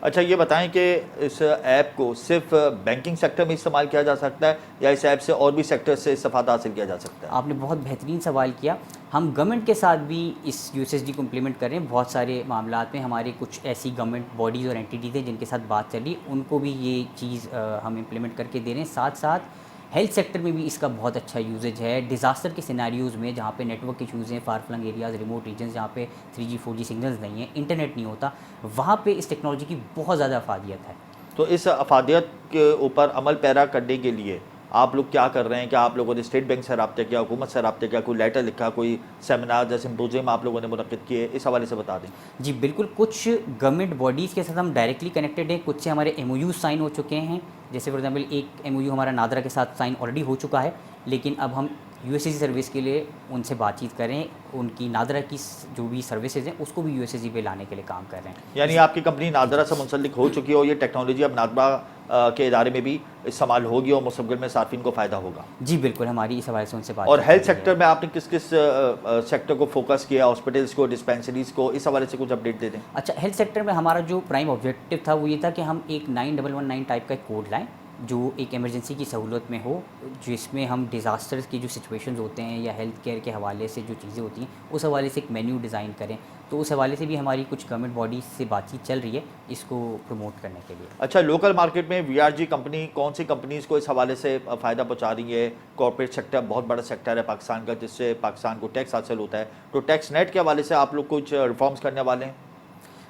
अच्छा, ये बताएं कि इस ऐप को सिर्फ बैंकिंग सेक्टर में इस्तेमाल किया जा सकता है या इस ऐप से और भी सेक्टर से इस्तेफादा हासिल किया जा सकता है? आपने बहुत बेहतरीन सवाल किया। हम गवर्नमेंट के साथ भी इस यूएसएसडी को इम्प्लीमेंट कर रहे हैं। बहुत सारे मामलात में हमारे कुछ ऐसी गवर्नमेंट बॉडीज़ और एंटिटीज़ हैं जिनके साथ बात चल रही, उनको भी ये चीज़ हम इम्प्लीमेंट करके दे रहे हैं। साथ साथ हेल्थ सेक्टर में भी इसका बहुत अच्छा यूजेज है। डिज़ास्टर के सिनेरियोज़ में जहाँ पे नेटवर्क इशूज़ हैं, far flung areas, remote regions जहाँ पे 3G 4G सिग्नल्स नहीं है, इंटरनेट नहीं होता, वहाँ पे इस टेक्नोलॉजी की बहुत ज़्यादा अफादियत है। तो इस अफादियत के ऊपर अमल पैरा करने के लिए आप लोग क्या कर रहे हैं? क्या आप लोगों ने स्टेट बैंक से रब्ता किया, हुकूमत से रब्ता किया, कोई लेटर लिखा, कोई सेमिनार या सिम्पोजियम आप लोगों ने मुनक्किद किए? इस हवाले से बता दें। जी बिल्कुल, कुछ गवर्नमेंट बॉडीज़ के साथ हम डायरेक्टली कनेक्टेड हैं, कुछ से हमारे MOU साइन हो चुके हैं। जैसे फॉर एग्जांपल एक MOU हमारा नादरा के साथ साइन ऑलरेडी हो चुका है, लेकिन अब हम यूएसएसडी सर्विस के लिए उनसे बातचीत करें, उनकी नादरा की जो भी सर्विसेज हैं उसको भी यूएसएसडी पे लाने के लिए काम कर रहे हैं। यानी आपकी कंपनी नादरा से मुंसलिक हो चुकी है और ये टेक्नोलॉजी अब नादरा के इदारे में भी इस्तेमाल होगी और मुस्तक़बिल में सार्फिन को फ़ायदा होगा? जी बिल्कुल, हमारी इस हवाले से उनसे बात। और हेल्थ सेक्टर में आपने किस किस सेक्टर को फोकस किया, हॉस्पिटल्स को, डिस्पेंसरीज को, इस हवाले से कुछ अपडेट दे दें। अच्छा, हेल्थ सेक्टर में हमारा जो प्राइम ऑब्जेक्टिव था वो ये था कि हम एक 9119 टाइप का एक कोड लाएँ जो एक इमरजेंसी की सहूलत में हो, जिसमें हम डिज़ास्टर्स की जो सिचुएशंस होते हैं या हेल्थ केयर के हवाले से जो चीज़ें होती हैं उस हवाले से एक मेन्यू डिज़ाइन करें। तो उस हवाले से भी हमारी कुछ गवर्नमेंट बॉडीज़ से बातचीत चल रही है इसको प्रमोट करने के लिए। अच्छा, लोकल मार्केट में वीआरजी कंपनी कौन सी कंपनीज़ को इस हवाले से फ़ायदा पहुंचा रही है? कॉर्पोरेट सेक्टर बहुत बड़ा सेक्टर है पाकिस्तान का, जिससे पाकिस्तान को टैक्स हासिल होता है, तो टैक्स नेट के हवाले से आप लोग कुछ रिफॉर्म्स करने वाले हैं?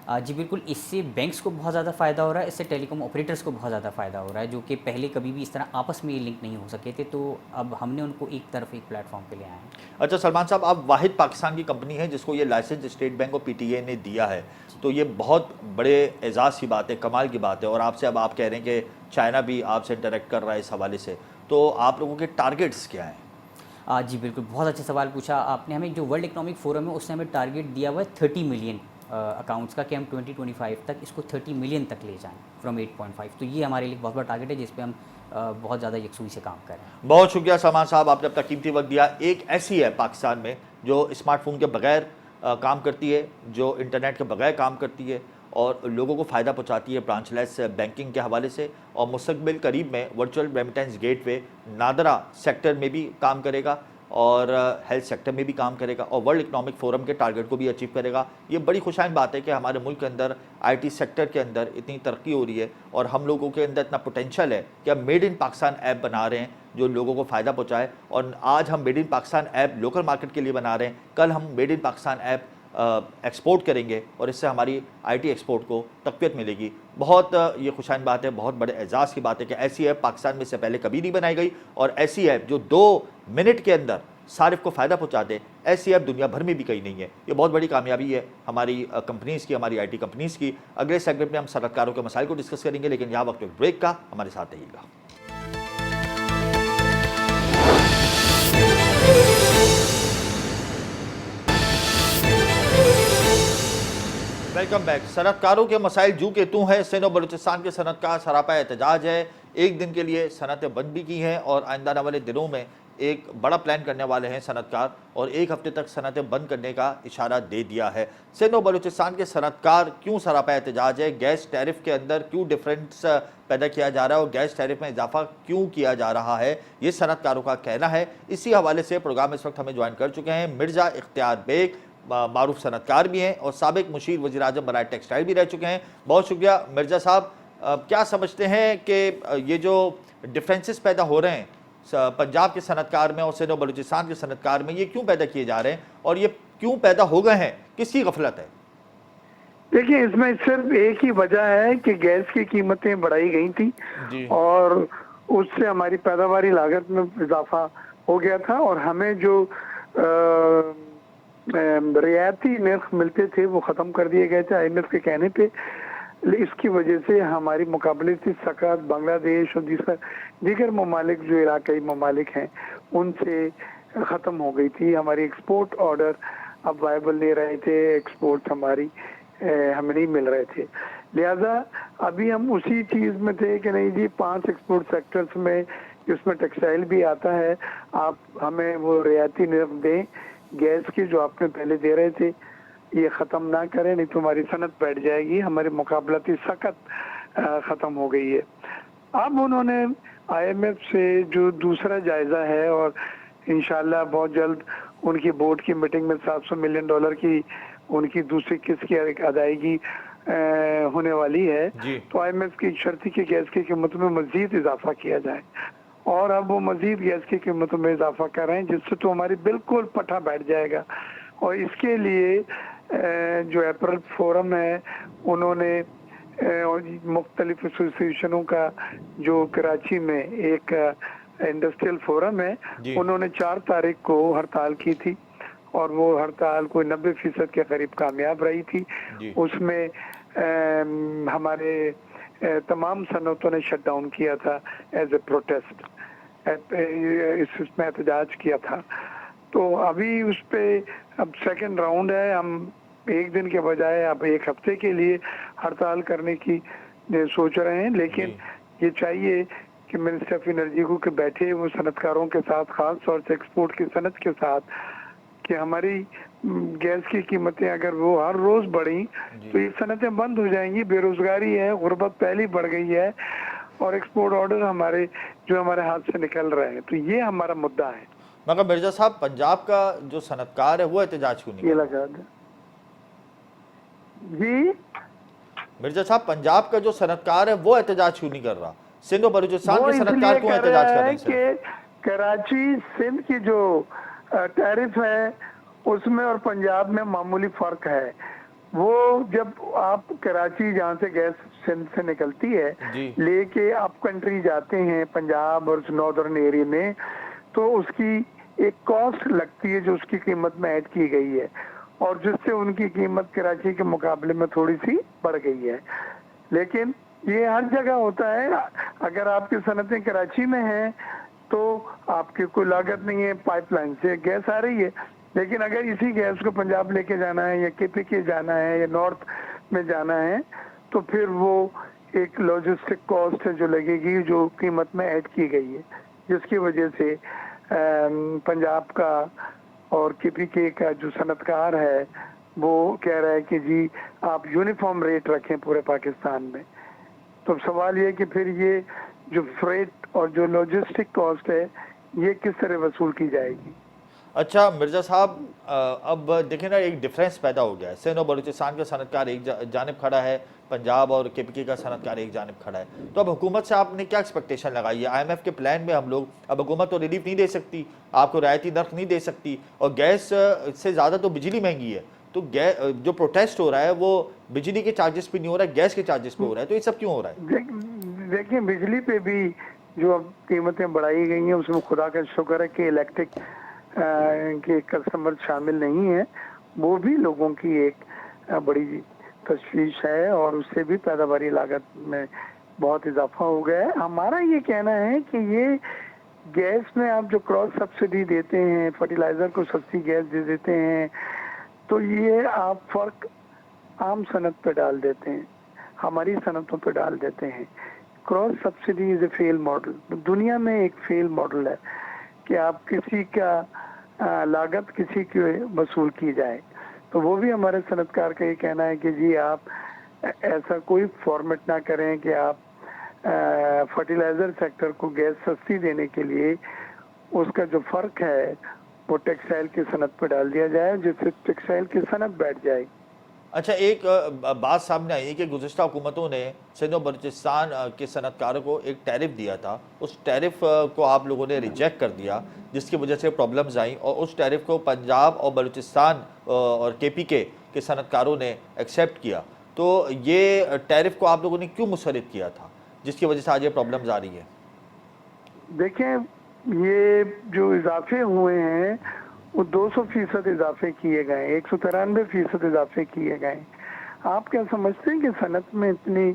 जी बिल्कुल, इससे बैंक्स को बहुत ज़्यादा फ़ायदा हो रहा है, इससे टेलीकॉम ऑपरेटर्स को बहुत ज़्यादा फ़ायदा हो रहा है, जो कि पहले कभी भी इस तरह आपस में ये लिंक नहीं हो सके थे। तो अब हमने उनको एक तरफ एक प्लेटफॉर्म पे ले आए हैं। अच्छा सलमान साहब, आप वाहिद पाकिस्तान की कंपनी है जिसको ये लाइसेंस स्टेट बैंक और पीटीए ने दिया है, तो ये बहुत बड़े एजाज़ की बात है, कमाल की बात है। और आपसे अब आप कह रहे हैं कि चाइना भी आपसे इंटरेक्ट कर रहा है इस हवाले से, तो आप लोगों के टारगेट्स क्या हैं? जी बिल्कुल, बहुत अच्छा सवाल पूछा आपने। हमें जो वर्ल्ड इकोनॉमिक फोरम है उसने हमें टारगेट दिया हुआ है 30 मिलियन अकाउंट्स का, कि हम 2025 तक इसको 30 मिलियन तक ले जाएं फ्रॉम 8.5। तो ये हमारे लिए बहुत बड़ा टारगेट है जिस पे हम बहुत ज़्यादा यकसुई से काम कर रहे हैं। बहुत शुक्रिया सलमान साहब, आपने अपना कीमती वक्त दिया। एक ऐसी है पाकिस्तान में जो स्मार्टफोन के बगैर काम करती है, जो इंटरनेट के बगैर काम करती है और लोगों को फ़ायदा पहुंचाती है ब्रांचलेस बैंकिंग के हवाले से, और मुस्तक़बिल करीब में virtual remittance gateway NADRA sector में भी काम करेगा और हेल्थ सेक्टर में भी काम करेगा और वर्ल्ड इकोनॉमिक फोरम के टारगेट को भी अचीव करेगा। ये बड़ी खुशाइन बात है कि हमारे मुल्क के अंदर आईटी सेक्टर के अंदर इतनी तरक्की हो रही है और हम लोगों के अंदर इतना पोटेंशियल है कि हम मेड इन पाकिस्तान ऐप बना रहे हैं जो लोगों को फ़ायदा पहुँचाए। और आज हम made in Pakistan app local market के लिए बना रहे हैं, कल हम made in Pakistan app export करेंगे और इससे हमारी आईटी एक्सपोर्ट को तक़वियत मिलेगी। बहुत ये खुशाइन बात है, बहुत बड़े एजाज़ की बात है कि ऐसी ऐप पाकिस्तान में इससे पहले कभी नहीं बनाई गई और ऐसी ऐप जो 2 मिनट के अंदर सारिफ को फ़ायदा पहुंचा दे, ऐसी ऐप दुनिया भर में भी कहीं नहीं है। ये बहुत बड़ी कामयाबी है हमारी कंपनीज़ की, हमारी आईटी कंपनीज़ की। अगले सेगमेंट में हम सनअतकारों के मसाइल को डिस्कस करेंगे, लेकिन यहाँ वक्त ब्रेक का, हमारे साथ रहिएगा। Welcome back. सनअतकारों के मसाइल जू के तू हैं। सिंध और बलूचिस्तान के सनअतकार सरापा एहतजाज है। एक दिन के लिए सनअतें बंद भी की हैं और आइंदा आने वाले दिनों में एक बड़ा प्लान करने वाले हैं सनअतकार, और 1 हफ्ते तक सनअतें बंद करने का इशारा दे दिया है। सिंध और बलूचिस्तान के सनअतकार क्यों सरापा एहतजाज है? गैस टैरिफ के अंदर क्यों डिफरेंस पैदा किया जा रहा है और गैस टैरिफ में इजाफा क्यों किया जा रहा है, ये सनअतकारों का कहना है। इसी हवाले से प्रोग्राम इस वक्त हमें ज्वाइन कर चुके हैं मिर्ज़ा इख्तियार बेग, मारूफ सनअतकार भी हैं और साबिक मुशीर वज़ीर आज़म बराए टेक्सटाइल भी रह चुके हैं। बहुत शुक्रिया मिर्ज़ा साहब। क्या समझते हैं कि ये जो डिफरेंसेस पैदा हो रहे हैं पंजाब के सनअतकार में और सिंध और बलूचिस्तान के सनअतकार में, ये क्यों पैदा किए जा रहे हैं और ये क्यों पैदा हो गए हैं? किसकी गफलत है? देखिए, इसमें सिर्फ एक ही वजह है कि गैस की कीमतें बढ़ाई गई थी और उससे हमारी पैदावारी लागत में इजाफा हो गया था और हमें जो रियायती नर्ख मिलते थे वो ख़त्म कर दिए गए थे IMF के कहने पे। इसकी वजह से हमारी मुकाबलती सकत बांग्लादेश और दीगर ममालिक जो इलाकाई ममालिक हैं उनसे ख़त्म हो गई थी। हमारी एक्सपोर्ट ऑर्डर अब वायबल नहीं रहे थे, एक्सपोर्ट हमारी हमें नहीं मिल रहे थे। लिहाजा अभी हम उसी चीज़ में थे कि नहीं जी, 5 एक्सपोर्ट सेक्टर्स में जिसमें टेक्सटाइल भी आता है, आप हमें वो रियायती नर्ख दें गैस की जो आपने पहले दे रहे थे, ये ख़त्म ना करें, नहीं तो हमारी सनत बैठ जाएगी। हमारी मुकाबलती सकत ख़त्म हो गई है। अब उन्होंने IMF से जो दूसरा जायज़ा है और इंशाल्लाह बहुत जल्द उनकी बोर्ड की मीटिंग में $700 मिलियन की उनकी दूसरी किस्त की अदायगी होने वाली है, तो IMF की शर्ती की गैस की कीमतों में मज़ीद इजाफा किया जाए और अब वो मज़ीद गैस की कीमतों में इजाफा कर रहे हैं, जिससे तो हमारी बिल्कुल पट्टा बैठ जाएगा। और इसके लिए जो अप्रैल फोरम है उन्होंने मुख्तलिफ एसोसिएशनों का, जो कराची में एक इंडस्ट्रियल फोरम है, उन्होंने 4 तारीख को हड़ताल की थी और वो हड़ताल कोई 90% के करीब कामयाब रही थी। उसमें हमारे तमाम सनतों ने शट डाउन किया था एज ए प्रोटेस्ट, इसमें एहतजाज किया था। तो अभी उस पे अब सेकंड राउंड है। हम एक दिन के बजाय अब 1 हफ्ते के लिए हड़ताल करने की सोच रहे हैं, लेकिन ये चाहिए कि मिनिस्टर ऑफ एनर्जी को कि बैठे वो सनतकारों के साथ, खास तौर से एक्सपोर्ट की सनत के साथ, कि हमारी गैस की कीमतें अगर वो हर रोज बढ़ी तो ये सनतें बंद हो जाएंगी, बेरोजगारी है, गुर्बत पहले बढ़ गई है और एक्सपोर्ट ऑर्डर हमारे हाथ से निकल रहे हैं। तो ये हमारा मुद्दा है। मगर मिर्जा साहब, पंजाब का जो सनतकार है वो एहतजाज क्यों नहीं? ये लगा जी मिर्जा साहब, पंजाब का जो सनतकार है वो एहतजाज क्यों नहीं कर रहा? सिंध और बलूचिस्तान के सनतकार क्यों एहतजाज कर रहे हैं? कराची सिंध की जो टैरिफ है उसमें और पंजाब में मामूली फर्क है। वो जब आप कराची जहाँ से गैस सिंध से निकलती है लेके आप कंट्री जाते हैं पंजाब और नॉर्दर्न एरिया में, तो उसकी एक कॉस्ट लगती है जो उसकी कीमत में ऐड की गई है और जिससे उनकी कीमत कराची के मुकाबले में थोड़ी सी बढ़ गई है। लेकिन ये हर जगह होता है। अगर आपकी सनतें कराची में हैं तो आपकी कोई लागत नहीं है, पाइपलाइन से गैस आ रही है। लेकिन अगर इसी गैस को पंजाब लेके जाना है या केपीके जाना है या नॉर्थ में जाना है तो फिर वो एक लॉजिस्टिक कॉस्ट है जो लगेगी, जो कीमत में ऐड की गई है, जिसकी वजह से पंजाब का और केपीके का जो सनतकार है वो कह रहा है कि जी आप यूनिफॉर्म रेट रखें पूरे पाकिस्तान में। तो सवाल ये कि फिर ये जो फ्रेट और जो लॉजिस्टिक कॉस्ट है ये किस तरह वसूल की जाएगी? अच्छा मिर्जा साहब, अब देखें ना, एक डिफरेंस पैदा हो गया है। सिंध और बलूचिस्तान का सनतकार एक जानिब खड़ा है, पंजाब और केपीके का सनतकार एक जानिब खड़ा है। तो अब हुकूमत से आपने क्या एक्सपेक्टेशन लगाई है? IMF के प्लान में हम लोग, अब हुकूमत तो रिलीफ नहीं दे सकती, आपको रियायती नर्क नहीं दे सकती, और गैस से ज़्यादा तो बिजली महंगी है। तो जो प्रोटेस्ट हो रहा है वो बिजली के चार्जेस पे नहीं हो रहा है, गैस के चार्जेस पे हो रहा है। तो ये सब क्यों हो रहा है? देखिए, बिजली पे भी जो अब कीमतें बढ़ाई गई हैं उसमें खुदा का शुक्र है कि इलेक्ट्रिक के कस्टमर शामिल नहीं है। वो भी लोगों की एक बड़ी तशवीश है और उससे भी पैदावारी लागत में बहुत इजाफा हो गया है। हमारा ये कहना है कि ये गैस में आप जो क्रॉस सब्सिडी देते हैं, फर्टिलाइजर को सस्ती गैस दे देते हैं, तो ये आप फर्क आम सनत पे डाल देते हैं, हमारी सनतों पे डाल देते हैं। Cross subsidy is a fail model, दुनिया में एक फेल मॉडल है कि आप किसी का लागत किसी की वसूल की जाए। तो वो भी हमारे सनतकार का ये कहना है कि जी आप ऐसा कोई फॉर्मेट ना करें कि आप फर्टिलाइजर सेक्टर को गैस सस्ती देने के लिए उसका जो फर्क है वो टेक्सटाइल की सनत पर डाल दिया जाए, जिससे टेक्सटाइल की सनत बैठ जाएगी। अच्छा, एक बात सामने आई है कि गुज़िश्ता हुकूमतों ने सिंध और बलूचिस्तान के सनतकारों को एक टैरिफ दिया था, उस टैरिफ को आप लोगों ने रिजेक्ट कर दिया, जिसकी वजह से प्रॉब्लम्स आई, और उस टैरिफ को पंजाब और बलूचिस्तान और केपीके के सनतकारों ने एक्सेप्ट किया। तो ये टैरिफ को आप लोगों ने क्यों मुसर्रिद किया था, जिसकी वजह से आज ये प्रॉब्लम्स आ रही है? देखें, ये जो इजाफे हुए हैं वो 200% इजाफे किए गए, 193% इजाफे किए गए। आप क्या समझते हैं कि सनत में इतनी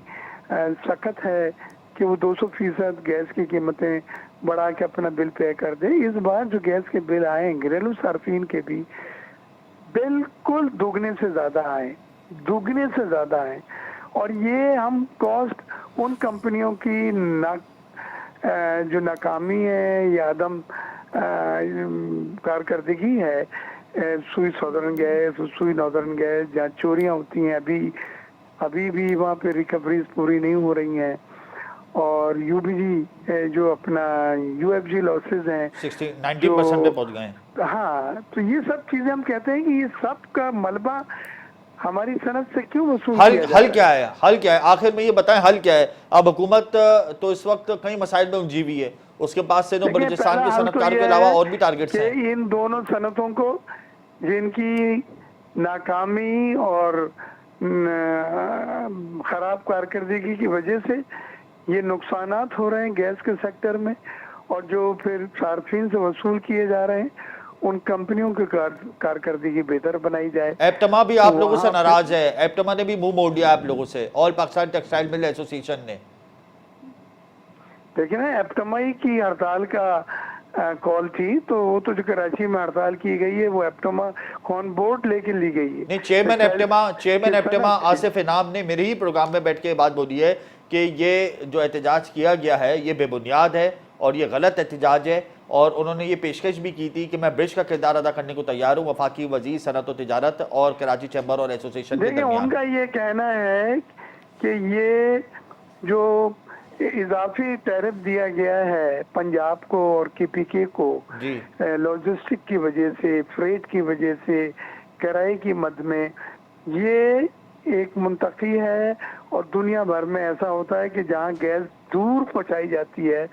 सख्त है कि वो 200% गैस की कीमतें बढ़ा के अपना बिल पे कर दे? इस बार जो गैस के बिल आए घरेलू सार्फिन के भी बिल्कुल दुगने से ज्यादा आए, दुगने से ज्यादा आए। और ये हम कॉस्ट उन कंपनियों की जो नाकामी है या आदम कारकर्दगी है, सुई सदर्न गैस, सुई नॉर्दर्न गैस, जहाँ चोरियां होती हैं, अभी भी वहाँ पे रिकवरीज पूरी नहीं हो रही हैं। और यूबीजी जो अपना यूएफजी लॉसेस हैं 90% पे पहुंच गए हैं। हाँ, तो ये सब चीजें हम कहते हैं कि ये सब का मलबा हमारी सनत से क्यों वसूल हल क्या है? हल क्या है आखिर में, ये बताएं, हल क्या है? अब हुकूमत तो इस वक्त कई मसाइल में उलझी हुई है, उसके पास सिंध और बलूचिस्तान के सनतकार के अलावा और भी टारगेट्स हैं। इन दोनों सनतों को जिनकी नाकामी और खराब कारकर्दगी की वजह से ये नुकसानात हो रहे हैं गैस के सेक्टर में, और जो फिर सार्फिन से वसूल किए जा रहे हैं, उन कंपनियों की कारकर्दगी बेहतर बनाई जाए। एप्टमा भी आप लोगों से नाराज है, एप्टमा ने भी मुंह मोड़ दिया आप लोगों से, all Pakistan textile mill association ने। देखिए ना, एप्टमा की हड़ताल का कॉल थी, तो वो तो जो कराची में हड़ताल की गई है वो एप्टेमा ऑन बोर्ड लेके ली गई है। नहीं, चेयरमैन एप्टेमा आसिफ इनाम ने मेरे ही प्रोग्राम में बैठ के बात बोली है कि ये जो एहतजाज किया गया है ये बेबुनियाद है और ये गलत एहतजाज है, और उन्होंने ये पेशकश भी की थी कि मैं ब्रिज का किरदार अदा करने को तैयार हूँ वफाकी वजीर सनत और तिजारत और कराची चैम्बर और एसोसिएशन के दरमियान। उनका ये कहना है कि ये जो इजाफी टैरिफ दिया गया है पंजाब को और केपीके को लॉजिस्टिक की वजह से, फ्रेट की वजह से, किराए की मद में, ये एक मुंतकी है। और दुनिया भर में ऐसा होता है कि जहाँ गैस दूर पहुंचाई जाती है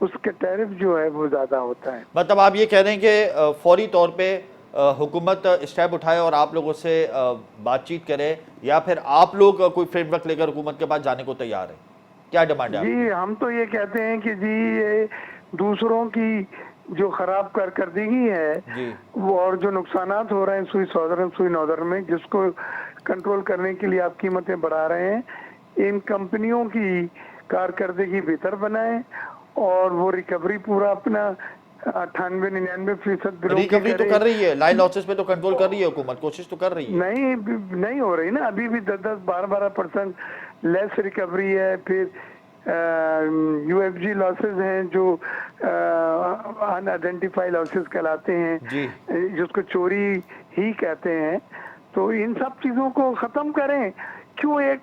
उसके टैरिफ जो है वो ज़्यादा होता है। मतलब आप ये कह रहे हैं कि फौरी तौर पे हुकूमत स्टेप उठाए और आप लोगों से बातचीत करे, या फिर आप लोग कोई फ्रेमवर्क लेकर हुकूमत के पास जाने को तैयार है? क्या डिमांड है? जी हम तो ये कहते हैं कि जी ये दूसरों की जो खराब कारकर्दगी है वो और जो नुकसानात हो रहे हैं सुई सौदर सुई नौदर में, जिसको कंट्रोल करने के लिए आप कीमतें बढ़ा रहे हैं, इन कंपनियों की कारकर्दगी बेहतर बनाएं और वो रिकवरी पूरा अपना 98-99% रिकवरी तो कर रही है, लाइन लॉसेस पे तो कंट्रोल कर रही है हुकूमत, कोशिश तो कर रही है। नहीं हो रही ना, अभी भी 10-12% लेस रिकवरी है। फिर यूएफजी लॉसेस हैं जो अनआइडेंटिफाइड लॉसेस कहलाते हैं, जिसको चोरी ही कहते हैं। तो इन सब चीजों को खत्म करें। क्यों एक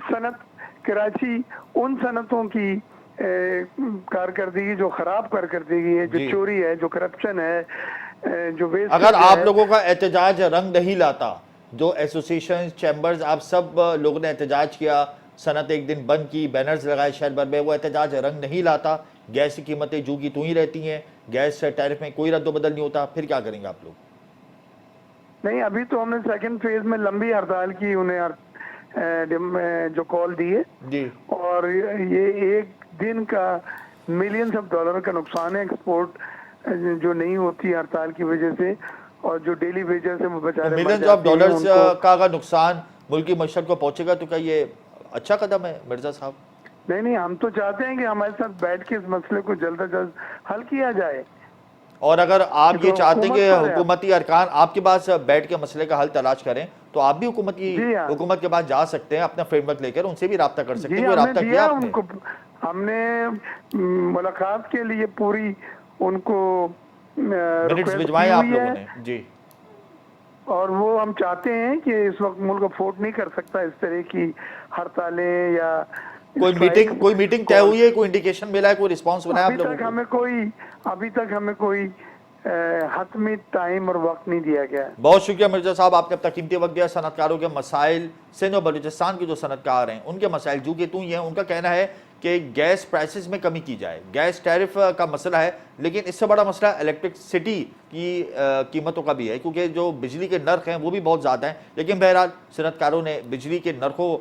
सनत कराची उन सनतों की कारकर्दगी जो खराब कारकर्दगी है, जो चोरी है, जो करप्शन है, जो वेस्ट, अगर आप लोगों का एहतजाज रंग नहीं लाता, जो एसोसिएशन चैम्बर्स आप सब लोगों ने एहतजाज किया, सनत एक दिन बंद की, बैनर्स लगाए शहर भर में, वो एहतजाज रंग नहीं लाता, गैस की कीमतें जू की तू ही रहती हैं, गैस टैरिफ में कोई रद्दोबदल नहीं होता, फिर क्या करेंगे आप लोग? नहीं, अभी तो हमने सेकंड फेज में लंबी हड़ताल की, उन्हें जो कॉल दी है जी, और ये एक दिन का मिलियंस ऑफ डॉलर का नुकसान है एक्सपोर्ट जो नहीं होती हड़ताल की वजह से, और जो डेली वेजेस है वो बेचारे मिलियंस ऑफ डॉलर्स का नुकसान मुल्क की मशरक को पहुंचेगा, तो क्या ये अच्छा कदम है मिर्जा साहब? नहीं, हम तो चाहते हैं कि हमारे साथ बैठ के इस मसले को जल्द से जल्द हल किया जाए। और अगर आप ये चाहते हैं कि हुकूमती अरकान आपके पास बैठ के मसले का हल तलाश करें, तो आप भी हुकूमत के पास जा सकते हैं, अपना फ्रेमवर्क लेकर उनसे भी राब्ता कर सकते हैं। राब्ता किया आपने? हमने मुलाकात के लिए पूरी उनको मिनट्स भिजवाए आप लोगों ने जी, और वो हम चाहते हैं कि इस वक्त मुल्क अफोर्ड नहीं कर सकता इस तरह की हड़तालें या कोई मीटिंग तय हुई है, कोई इंडिकेशन मिला है, कोई रिस्पांस बना है आप लोगों को? अभी तक हमें कोई हतमी टाइम और वक्त नहीं दिया गया। बहुत शुक्रिया मिर्जा साहब, आपने अपना कीमती वक्त दिया। सनतकारों के मसाइल, सिंध और बलूचिस्तान के जो सनतकार हैं उनके मसाइल जू के तू ही हैं। उनका कहना है कि गैस प्राइसेस में कमी की जाए, गैस टैरिफ का मसला है, लेकिन इससे बड़ा मसला इलेक्ट्रिसिटी की कीमतों का भी है, क्योंकि जो बिजली के नर्ख हैं वो भी बहुत ज़्यादा हैं। लेकिन बहरहाल सनतकारों ने बिजली के नर्खों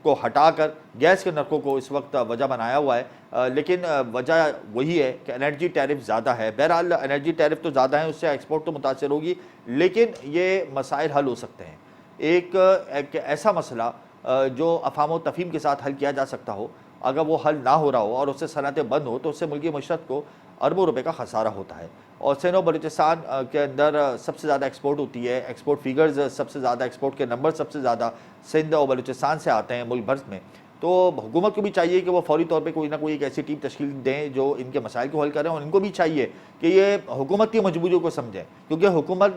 को हटाकर गैस के नर्खों को इस वक्त वजह बनाया हुआ है, लेकिन वजह वही है कि एनर्जी टैरिफ ज़्यादा है। बहरहाल एनर्जी टैरिफ तो ज़्यादा है, उससे एक्सपोर्ट तो मुतासर होगी, लेकिन ये मसाइल हल हो सकते हैं। एक ऐसा मसला जो अफाम व तफहीम के साथ हल किया जा सकता हो, अगर वो हल ना हो रहा हो और उससे सनतें बंद हो, तो उससे मुल्की मशरत को अरबों रुपए का खसारा होता है। और सिंध और बलूचिस्तान के अंदर सबसे ज़्यादा एक्सपोर्ट होती है, एक्सपोर्ट फिगर्स सबसे ज़्यादा, एक्सपोर्ट के नंबर सबसे ज़्यादा सिंध और बलूचिस्तान से आते हैं मुल्क भर में। तो हुकूमत को भी चाहिए कि वो फौरी तौर पे कोई ना कोई एक ऐसी टीम तश्कील दें जो इनके मसाइल को हल करें, और इनको भी चाहिए कि ये हुकूमत की मजबूरियों को समझें, क्योंकि हुकूमत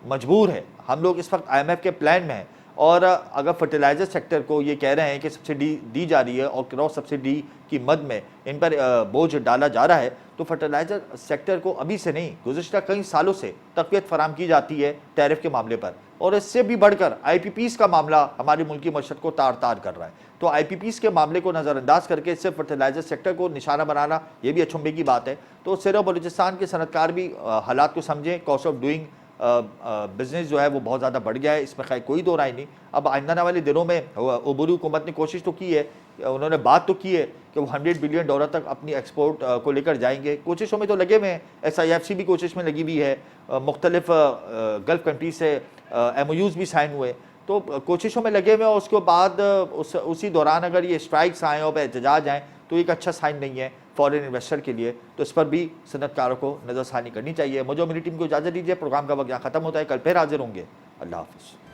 मजबूर है। हम लोग इस वक्त IMF के प्लान में हैं, और अगर फर्टिलाइज़र सेक्टर को ये कह रहे हैं कि सब्सिडी दी जा रही है और क्रॉस सब्सिडी की मद में इन पर बोझ डाला जा रहा है, तो फर्टिलाइज़र सेक्टर को अभी से नहीं, गुज़िश्ता कई सालों से तक़वियत फराम की जाती है टैरिफ के मामले पर, और इससे भी बढ़कर IPPs का मामला हमारी मुल्क की मशरत को तार तार कर रहा है। तो IPPs के मामले को नज़रअंदाज करके सिर्फ फर्टिलाइज़र सेक्टर को निशाना बनाना, ये भी अचंभे की बात है। तो सिंध और बलूचिस्तान के सनतकार भी हालात को समझें। कॉस्ट ऑफ डूइंग बिजनेस जो है वो बहुत ज़्यादा बढ़ गया है, इसमें खैर कोई दो राय नहीं। अब आइंदा वाले दिनों में उबूरी हुकूमत ने कोशिश तो की है, उन्होंने बात तो की है कि वो $100 बिलियन तक अपनी एक्सपोर्ट को लेकर जाएंगे। कोशिशों में तो लगे हुए हैं, SIFC भी कोशिश में लगी हुई है, मुख्तलिफ गल्फ़ कंट्री से MOUs भी साइन हुए, तो कोशिशों में लगे हुए हैं। और उसके बाद उसी दौरान अगर ये स्ट्राइक्स आएँ और एहतजाज आएँ, तो एक अच्छा साइन नहीं है। फॉरेन इन्वेस्टर के लिए, तो इस पर भी सनतकारों को नज़रसानी करनी चाहिए। मुझे मेरी टीम को इजाज़त दीजिए, प्रोग्राम का वक्त यहाँ ख़त्म होता है, कल फिर हाजिर होंगे। अल्लाह हाफ़िज़।